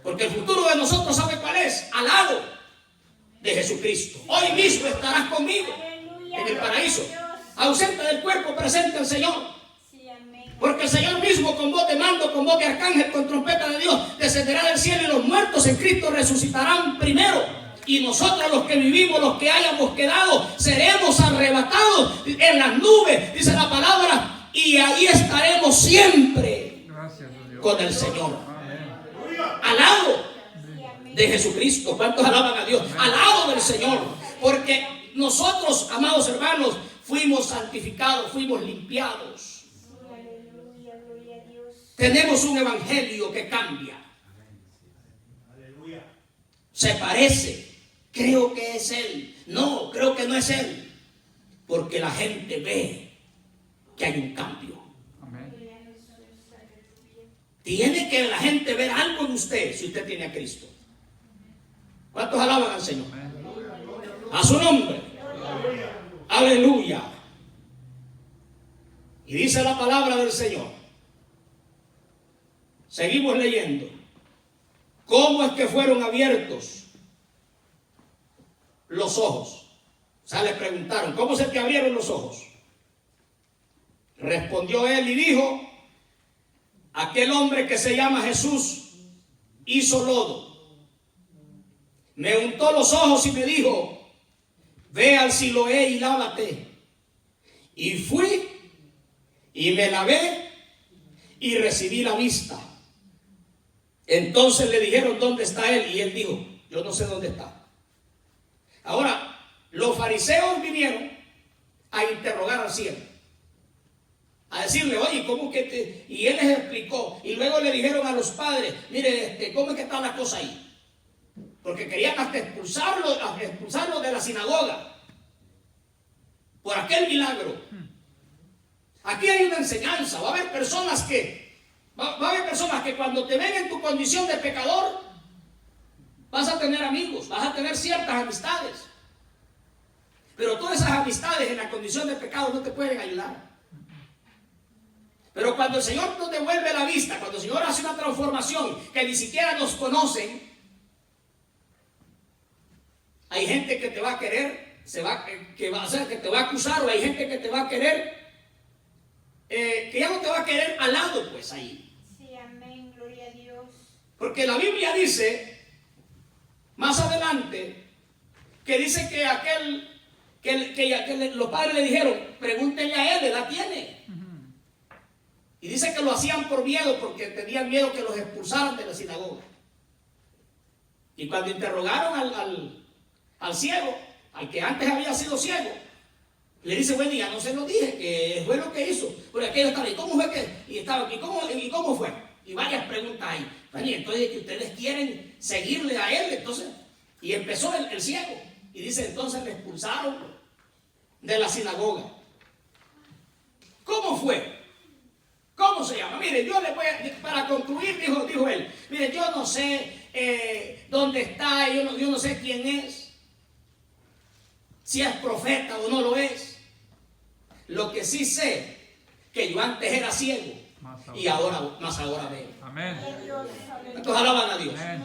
Porque el futuro de nosotros, ¿sabe cuál es? Alado. de Jesucristo. Hoy mismo estarás conmigo Aleluya. en el paraíso. Dios. Ausente del cuerpo, presente el Señor. Sí, amén. Porque el Señor mismo, con voz de mando, con voz de arcángel, con trompeta de Dios, descenderá del cielo, y los muertos en Cristo resucitarán primero. Y nosotros, los que vivimos, los que hayamos quedado, seremos arrebatados en las nubes, dice la palabra, y ahí estaremos siempre Gracias, oh Dios. con el Señor, Amén. al lado Sí, amén. de Jesucristo. ¿Cuántos alaban a Dios? Al lado del Señor. Porque nosotros, amados hermanos, fuimos santificados, fuimos limpiados. Sí, aleluya, gloria a Dios. Tenemos un evangelio que cambia. Se parece. Creo que es Él. No, creo que no es Él. Porque la gente ve que hay un cambio. Amén. Gloria a Jesús, aleluya. Tiene que la gente ver algo en usted si usted tiene a Cristo. ¿Cuántos alaban al Señor? Amén. A su nombre. Aleluya. Y dice la palabra del Señor. Seguimos leyendo. ¿Cómo es que fueron abiertos los ojos? O sea, le preguntaron, ¿cómo es que abrieron los ojos? Respondió él y dijo, aquel hombre que se llama Jesús hizo lodo, me untó los ojos y me dijo, ve al Siloé y lávate. Y fui y me lavé y recibí la vista. Entonces le dijeron, ¿dónde está él? Y él dijo, yo no sé dónde está. Ahora, los fariseos vinieron a interrogar al ciego, a decirle, oye, ¿cómo que te...? Y él les explicó. Y luego le dijeron a los padres, mire, ¿cómo es que está la cosa ahí? Porque querían hasta expulsarlo de la sinagoga por aquel milagro. Aquí hay una enseñanza. Va a haber personas que cuando te ven en tu condición de pecador, vas a tener amigos, vas a tener ciertas amistades. Pero todas esas amistades en la condición de pecado no te pueden ayudar. Pero cuando el Señor nos devuelve la vista, cuando el Señor hace una transformación que ni siquiera nos conocen, hay gente que te va a querer, que te va a acusar, o hay gente que te va a querer, que ya no te va a querer al lado, pues ahí. Sí, amén, gloria a Dios. Porque la Biblia dice, más adelante, que dice que los padres le dijeron, pregúntenle a él, ¿edad tiene? Y dice que lo hacían por miedo, porque tenían miedo que los expulsaran de la sinagoga. Y cuando interrogaron al ciego, al que antes había sido ciego, le dice, buen día, no se lo dije, que fue lo que hizo. Pero aquello estaba, ¿y cómo fue que? ¿Y cómo fue? Y varias preguntas ahí. Y entonces que ustedes quieren seguirle a él, entonces. Y empezó el ciego. Y dice, entonces le expulsaron de la sinagoga. ¿Cómo fue? ¿Cómo se llama? Mire, yo le voy a, para concluir, dijo él, mire, yo no sé dónde está, yo no sé quién es, si es profeta o no lo es. Lo que sí sé, que yo antes era ciego y más ahora veo. Amén. Dios, aleluya. ¿Cuántos alaban a Dios? Amén.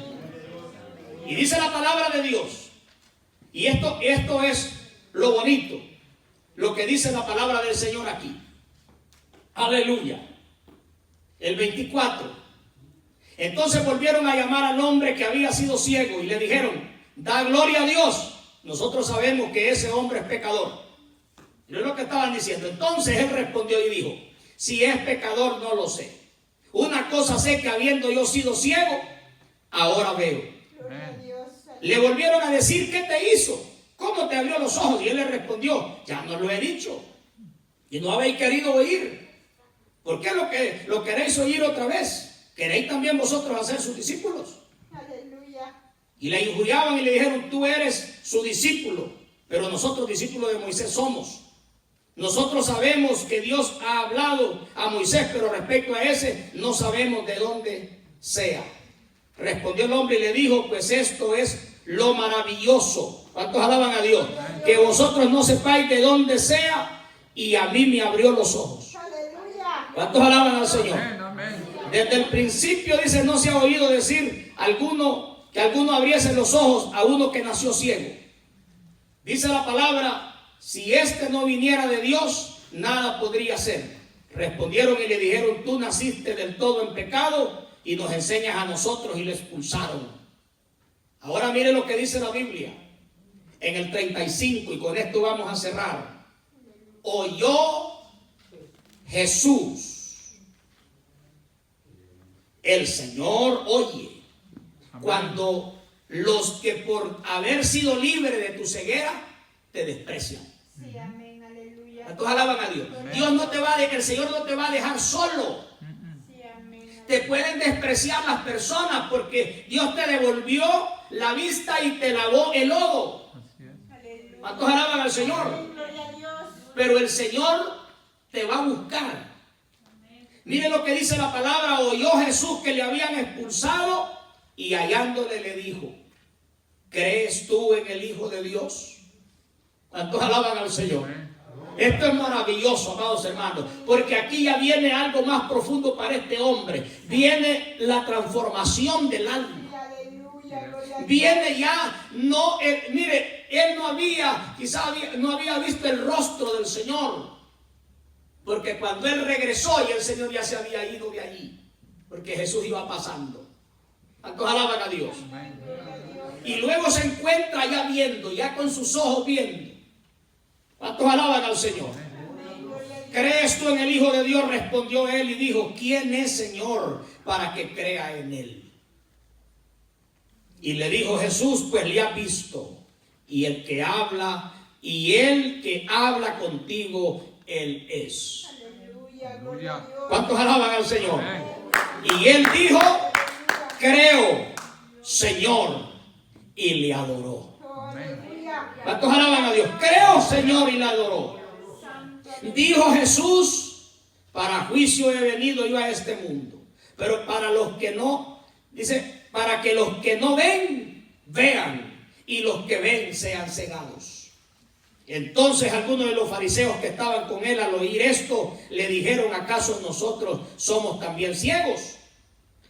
Y dice la palabra de Dios, y esto es lo bonito, lo que dice la palabra del Señor aquí. Aleluya. El 24. Entonces volvieron a llamar al hombre que había sido ciego y le dijeron, da gloria a Dios. Nosotros sabemos que ese hombre es pecador. Y es lo que estaban diciendo. Entonces él respondió y dijo, si es pecador no lo sé. Una cosa sé, que habiendo yo sido ciego, ahora veo. Gloria a Dios, Le volvieron a decir, ¿qué te hizo? ¿Cómo te abrió los ojos? Y él le respondió, ya no lo he dicho. Y no habéis querido oír. ¿Por qué lo queréis oír otra vez? ¿Queréis también vosotros hacer sus discípulos? aleluya. Y le injuriaban y le dijeron, tú eres su discípulo, pero nosotros discípulos de Moisés somos. Nosotros sabemos que Dios ha hablado a Moisés, pero respecto a ese no sabemos de dónde sea. Respondió el hombre y le dijo, pues esto es lo maravilloso. ¿Cuántos alaban a Dios? Que vosotros no sepáis de dónde sea, y a mí me abrió los ojos. Aleluya. ¿Cuántos alaban al Señor? Amén. Amén. Desde el principio, dice, no se ha oído decir que alguno abriese los ojos a uno que nació ciego. Dice la palabra, si este no viniera de Dios, nada podría ser. Respondieron y le dijeron, tú naciste del todo en pecado y nos enseñas a nosotros, y le expulsaron. Ahora mire lo que dice la Biblia en el 35, y con esto vamos a cerrar. Oyó Jesús. El Señor oye cuando los que por haber sido libres de tu ceguera te desprecian. Sí, amén, aleluya. ¿Cuántos alaban a Dios? Dios no te va a dejar, el Señor no te va a dejar solo. Sí, amén. Te pueden despreciar las personas porque Dios te devolvió la vista y te lavó el lodo. Aleluya. ¿Cuántos alaban al Señor? Amén, gloria a Dios. Pero el Señor te va a buscar. Mire lo que dice la palabra. Oyó Jesús que le habían expulsado y hallándole le dijo, ¿crees tú en el Hijo de Dios? ¿Cuántos alaban al Señor? Esto es maravilloso, amados hermanos, porque aquí ya viene algo más profundo para este hombre. Viene la transformación del alma. Aleluya, gloria a Dios. Viene ya, no, mire, él no había, no había visto el rostro del Señor. Porque cuando él regresó y el Señor ya se había ido de allí. Porque Jesús iba pasando. ¿Cuántos alaban a Dios? Y luego se encuentra ya viendo, ya con sus ojos viendo. ¿Cuántos alaban al Señor? ¿Crees tú en el Hijo de Dios? Respondió él y dijo, ¿quién es, Señor, para que crea en él? Y le dijo Jesús, pues le has visto. Y el que habla contigo, él es. Aleluya, gloria a Dios. ¿Cuántos alaban al Señor? Y él dijo, creo, Señor, y le adoró. Aleluya. ¿Cuántos alaban a Dios? Creo, Señor, y le adoró. Dijo Jesús, para juicio he venido yo a este mundo. Pero para los que no, dice, para que los que no ven, vean, y los que ven sean cegados. Entonces algunos de los fariseos que estaban con él al oír esto, le dijeron, ¿acaso nosotros somos también ciegos?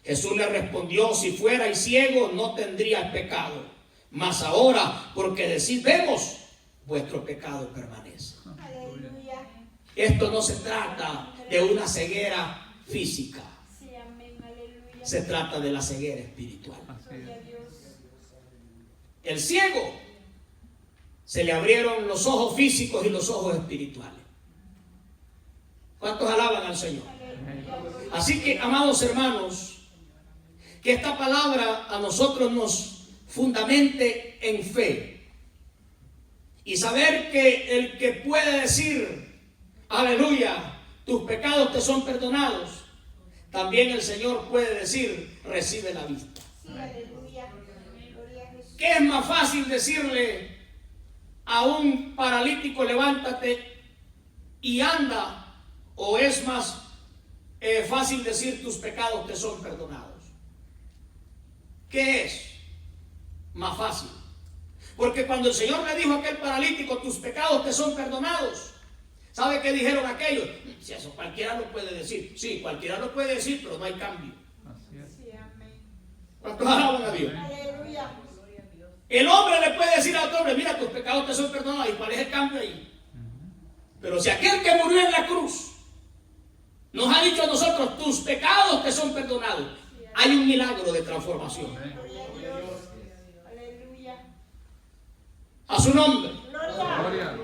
Jesús le respondió, si fuerais ciegos no tendríais pecado. Mas ahora, porque decís vemos, vuestro pecado permanece. Aleluya. Esto no se trata de una ceguera física. Sí, amén, aleluya. Se trata de la ceguera espiritual. Gloria a Dios. El ciego se le abrieron los ojos físicos y los ojos espirituales. ¿Cuántos alaban al Señor? Así que, amados hermanos, que esta palabra a nosotros nos fundamente en fe. Y saber que el que puede decir, aleluya, tus pecados te son perdonados, también el Señor puede decir, recibe la vista. Sí, aleluya. Gloria a Jesús. ¿Qué es más fácil decirle a un paralítico, levántate y anda? ¿O es más fácil decir, tus pecados te son perdonados? ¿Qué es más fácil? Porque cuando el Señor le dijo a aquel paralítico, tus pecados te son perdonados, ¿sabe qué dijeron aquellos? Si eso cualquiera lo puede decir. Sí, cualquiera lo puede decir, pero no hay cambio. Sí, amén. ¿Cuántos alaban a Dios? Aleluya. El hombre le puede decir a otro hombre, mira, tus pecados te son perdonados. ¿Y cuál es el cambio ahí? Pero si aquel que murió en la cruz nos ha dicho a nosotros, tus pecados te son perdonados, hay un milagro de transformación. Gloria a Dios. Aleluya. A su nombre. Gloria.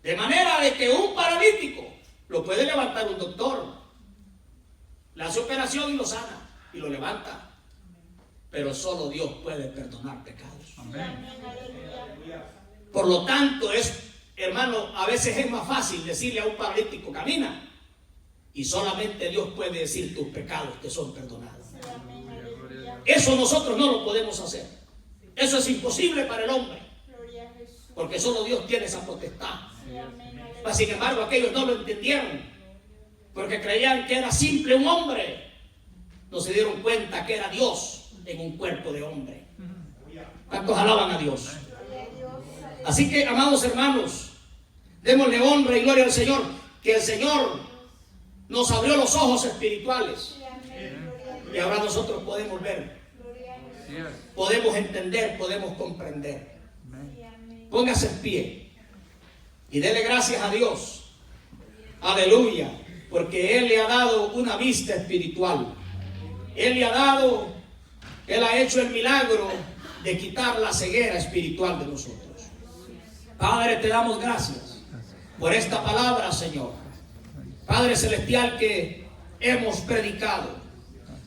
De manera de que un paralítico lo puede levantar un doctor, le hace operación y lo sana y lo levanta. Pero solo Dios puede perdonar pecados. Amén. Aleluya. Por lo tanto, hermano, a veces es más fácil decirle a un paralítico, camina. Y solamente Dios puede decir, tus pecados te son perdonados. Sí, amén. Aleluya. Eso nosotros no lo podemos hacer. Eso es imposible para el hombre. Gloria a Jesús. Porque solo Dios tiene esa potestad. Sí, amén. Aleluya. Mas, sin embargo, aquellos no lo entendieron. Porque creían que era simple un hombre. No se dieron cuenta que era Dios en un cuerpo de hombre. ¿Cuántos alaban a Dios? Gloria a Dios. Así que, amados hermanos, démosle honra y gloria al Señor. Que el Señor nos abrió los ojos espirituales. Sí, amén. Gloria a Dios. Y ahora nosotros podemos ver, Gloria a Jesús. podemos entender, podemos comprender. Sí, amén. Póngase en pie y dele gracias a Dios. Aleluya. Porque Él le ha dado una vista espiritual. Él ha hecho el milagro de quitar la ceguera espiritual de nosotros. Padre, te damos gracias por esta palabra, Señor. Padre celestial, que hemos predicado.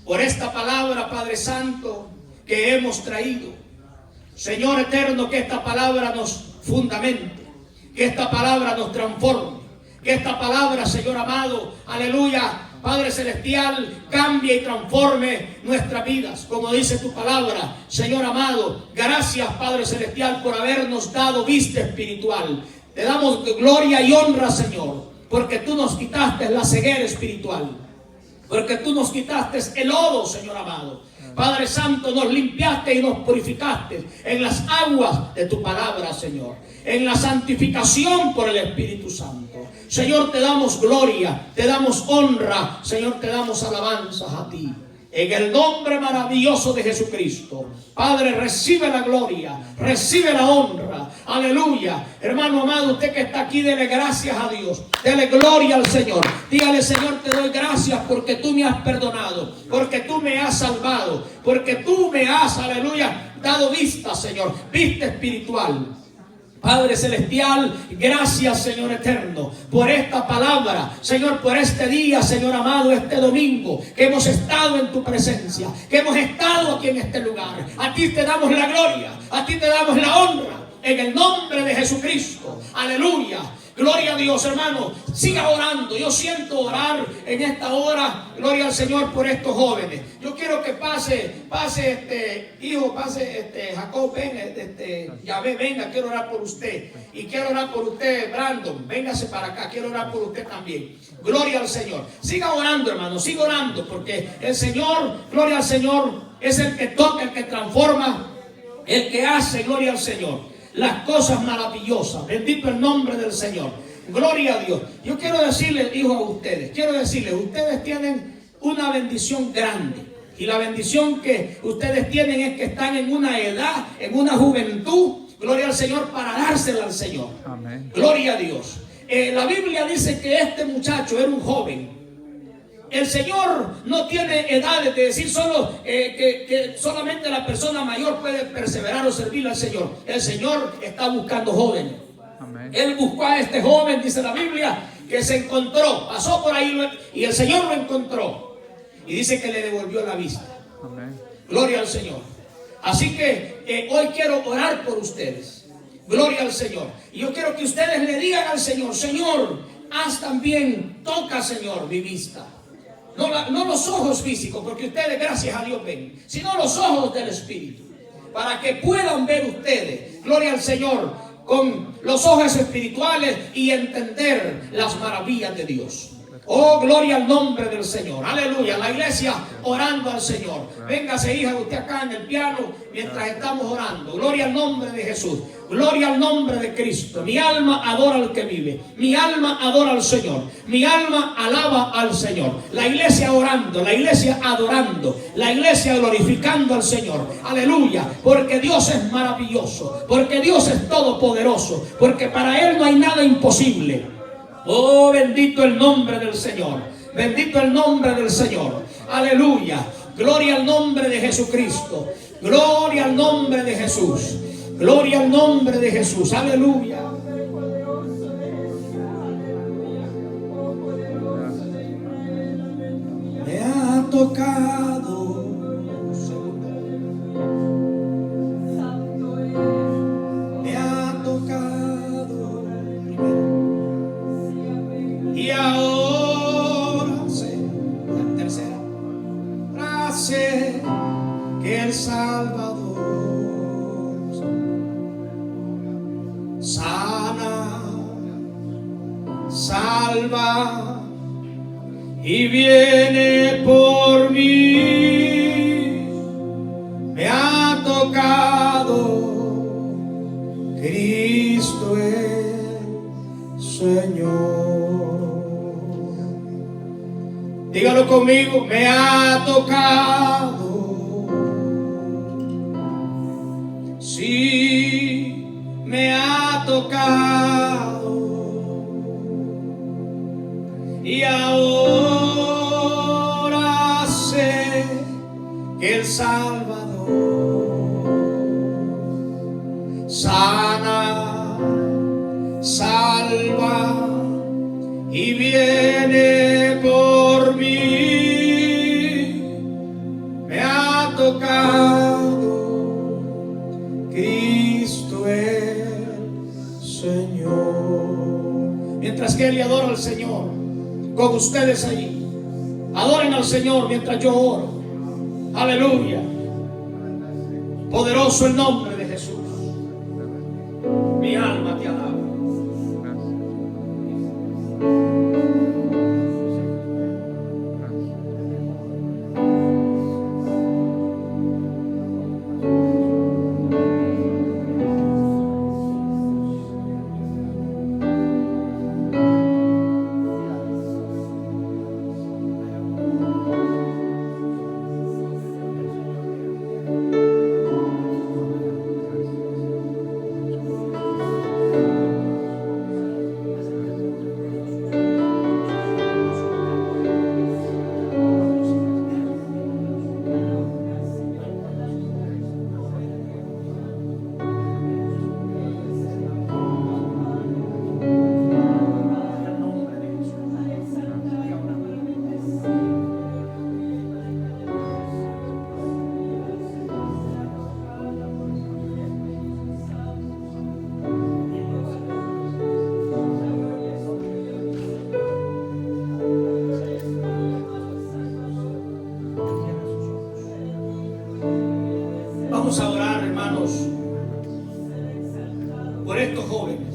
Por esta palabra, Padre Santo, que hemos traído. Señor eterno, que esta palabra nos fundamente. Que esta palabra nos transforme. Que esta palabra, Señor amado, aleluya, Padre celestial, cambie y transforme nuestras vidas, como dice tu palabra. Señor amado, gracias, Padre celestial, por habernos dado vista espiritual. Te damos gloria y honra, Señor, porque tú nos quitaste la ceguera espiritual, porque tú nos quitaste el lodo, Señor amado. Padre Santo, nos limpiaste y nos purificaste en las aguas de tu palabra, Señor, en la santificación por el Espíritu Santo. Señor, te damos gloria, te damos honra, Señor, te damos alabanzas a ti. En el nombre maravilloso de Jesucristo. Padre, recibe la gloria, recibe la honra. Aleluya. Hermano amado, usted que está aquí, dele gracias a Dios. Dele gloria al Señor. Dígale: Señor, te doy gracias porque tú me has perdonado, porque tú me has salvado, porque tú me has, aleluya, dado vista, Señor, vista espiritual. Padre celestial, gracias, Señor eterno, por esta palabra, Señor, por este día, Señor amado, este domingo, que hemos estado en tu presencia, que hemos estado aquí en este lugar. A ti te damos la gloria, a ti te damos la honra, en el nombre de Jesucristo. Aleluya. Gloria a Dios, hermano. Siga orando. Yo siento orar en esta hora. Gloria al Señor por estos jóvenes. Yo quiero que pase Jacob, ven, Yahvé, venga, quiero orar por usted. Y quiero orar por usted, Brandon. Véngase para acá, quiero orar por usted también. Gloria al Señor. Siga orando, hermano, siga orando, porque el Señor, gloria al Señor, es el que toca, el que transforma, el que hace, gloria al Señor, las cosas maravillosas. Bendito el nombre del Señor. Gloria a Dios. Yo quiero decirles, hijos, a ustedes, ustedes tienen una bendición grande. Y la bendición que ustedes tienen es que están en una edad, en una juventud, gloria al Señor, para dársela al Señor. Amén. Gloria a Dios. La Biblia dice que este muchacho era un joven. El Señor no tiene edades de decir solo que solamente la persona mayor puede perseverar o servir al Señor. El Señor está buscando jóvenes. Amén. Él buscó a este joven, dice la Biblia, que se encontró, pasó por ahí y el Señor lo encontró. Y dice que le devolvió la vista. Amén. Gloria al Señor. Así que hoy quiero orar por ustedes. Gloria al Señor. Y yo quiero que ustedes le digan al Señor: Señor, haz también, toca, Señor, mi vista. No los ojos físicos, porque ustedes, gracias a Dios, ven, sino los ojos del Espíritu, para que puedan ver ustedes, gloria al Señor, con los ojos espirituales y entender las maravillas de Dios. Oh, gloria al nombre del Señor. Aleluya. La iglesia orando al Señor. Véngase, hija, usted acá en el piano mientras estamos orando. Gloria al nombre de Jesús. Gloria al nombre de Cristo. Mi alma adora al que vive. Mi alma adora al Señor. Mi alma alaba al Señor. La iglesia orando, la iglesia adorando, la iglesia glorificando al Señor. Aleluya. Porque Dios es maravilloso. Porque Dios es todopoderoso. Porque para Él no hay nada imposible. Oh, bendito el nombre del Señor. Bendito el nombre del Señor. Aleluya. Gloria al nombre de Jesucristo. Gloria al nombre de Jesús. Gloria al nombre de Jesús. Aleluya. Me ha tocado. Me ha tocado. Y ahora sé, la tercera frase, que el Salvador sana, salva y viene por mí. Me ha tocado Cristo el Señor. Dígalo conmigo: me ha tocado. Sí, me ha tocado y ahora sé que el Salvador sana, salva y viene por mí. Me ha tocado Cristo el Señor. Mientras que él le adora al Señor, con ustedes allí, adoren al Señor mientras yo oro. Aleluya. Poderoso el nombre de Jesús. Mi alma te alaba. Vamos a orar, hermanos, por estos jóvenes.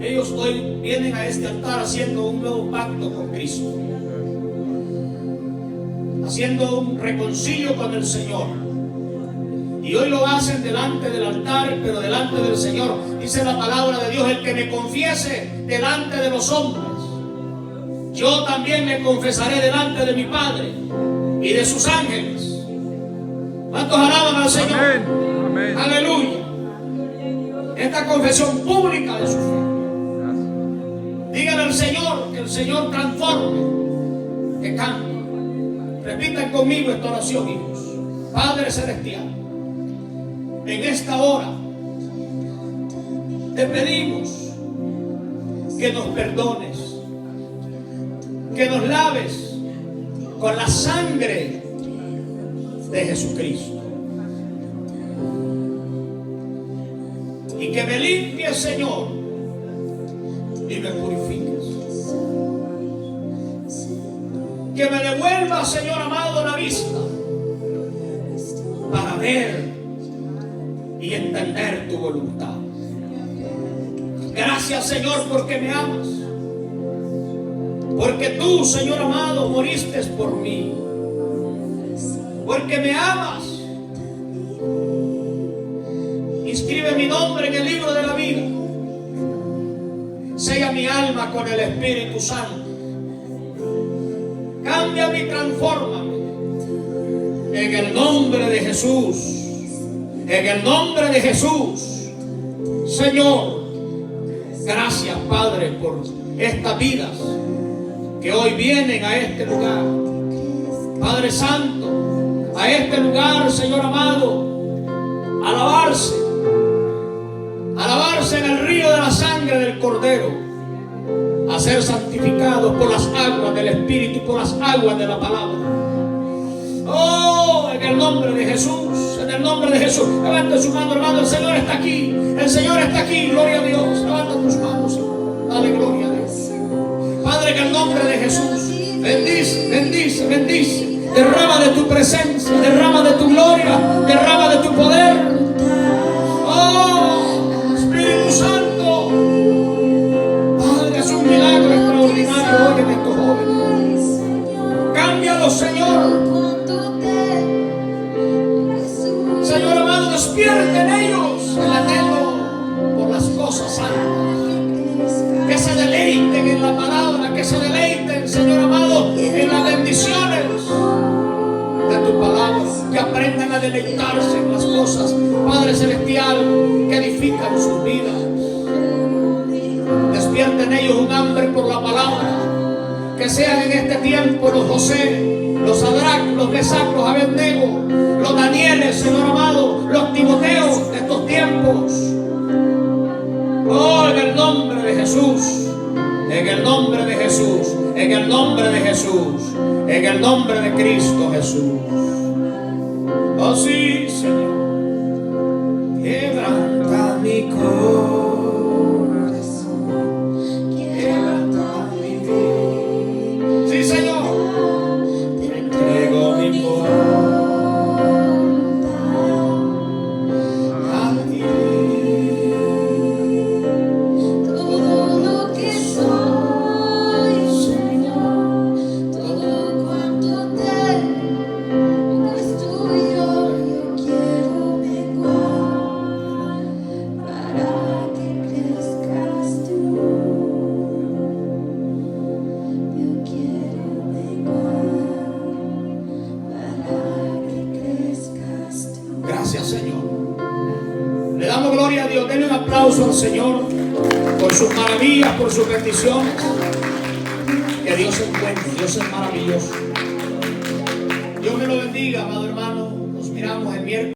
Ellos hoy vienen a este altar haciendo un nuevo pacto con Cristo, haciendo un reconcilio con el Señor. Y hoy lo hacen delante del altar, pero delante del Señor. Dice la palabra de Dios: el que me confiese delante de los hombres, yo también me confesaré delante de mi Padre y de sus ángeles. ¿Cuántos alaban al Señor? Amén. Amén. Aleluya. Esta confesión pública de su fe. Díganle al Señor que el Señor transforme, que cambie. Repitan conmigo esta oración, hijos. Padre Celestial, en esta hora te pedimos que nos perdones, que nos laves con la sangre de Jesucristo, y que me limpies, Señor, y me purifiques, que me devuelvas, Señor amado, la vista para ver y entender tu voluntad. Gracias, Señor, porque me amas, porque tú, Señor amado, moriste por mí, porque me amas. Inscribe mi nombre en el libro de la vida. Sella mi alma con el Espíritu Santo. Cámbiame y transfórmame. En el nombre de Jesús. En el nombre de Jesús. Señor, gracias, Padre, por estas vidas que hoy vienen a este lugar. Padre Santo, a este lugar, Señor amado, alabarse en el río de la sangre del Cordero, a ser santificados por las aguas del Espíritu y por las aguas de la palabra. Oh, en el nombre de Jesús, en el nombre de Jesús. Levanta su mano, hermano, el Señor está aquí, el Señor está aquí, gloria a Dios. Levanta tus manos, Señor. Dale gloria a Dios. Padre, en el nombre de Jesús, bendice, bendice, bendice. Derrama de tu presencia, derrama de tu gloria, derrama de tu poder. Oh, Espíritu Santo, Padre, haz un milagro extraordinario hoy en estos jóvenes. Cámbialos, Señor. Señor amado, despierte en ellos el anhelo por las cosas santas. Que se deleiten en la palabra, que se deleiten, Señor amado, en las bendiciones de tu palabra. Que aprendan a deleitarse en las cosas, Padre Celestial, que edifican sus vidas. Despierta en ellos un hambre por la palabra. Que sean en este tiempo los José, los Sadrach, los Mesach, los Abednego, los Danieles, Señor amado, los Timoteos de estos tiempos. Oh, en el nombre de Jesús, en el nombre de Jesús, en el nombre de Jesús, en el nombre de Cristo Jesús. Oh sí, Señor. Quebranta mi corazón, quebranta mi vida. Sí, Señor. Te entrego mi voluntad a ti. Todo lo que soy, Señor, todo cuanto tengo es tuyo. Yo quiero menguar para que crezcas tú. Yo quiero menguar para que crezcas tú. Gracias, Señor. Le damos gloria a Dios. Denle un aplauso al Señor por sus maravillas, por sus bendiciones. Que Dios es bueno, Dios es maravilloso. Dios me lo bendiga, amado hermano. Nos miramos el miércoles.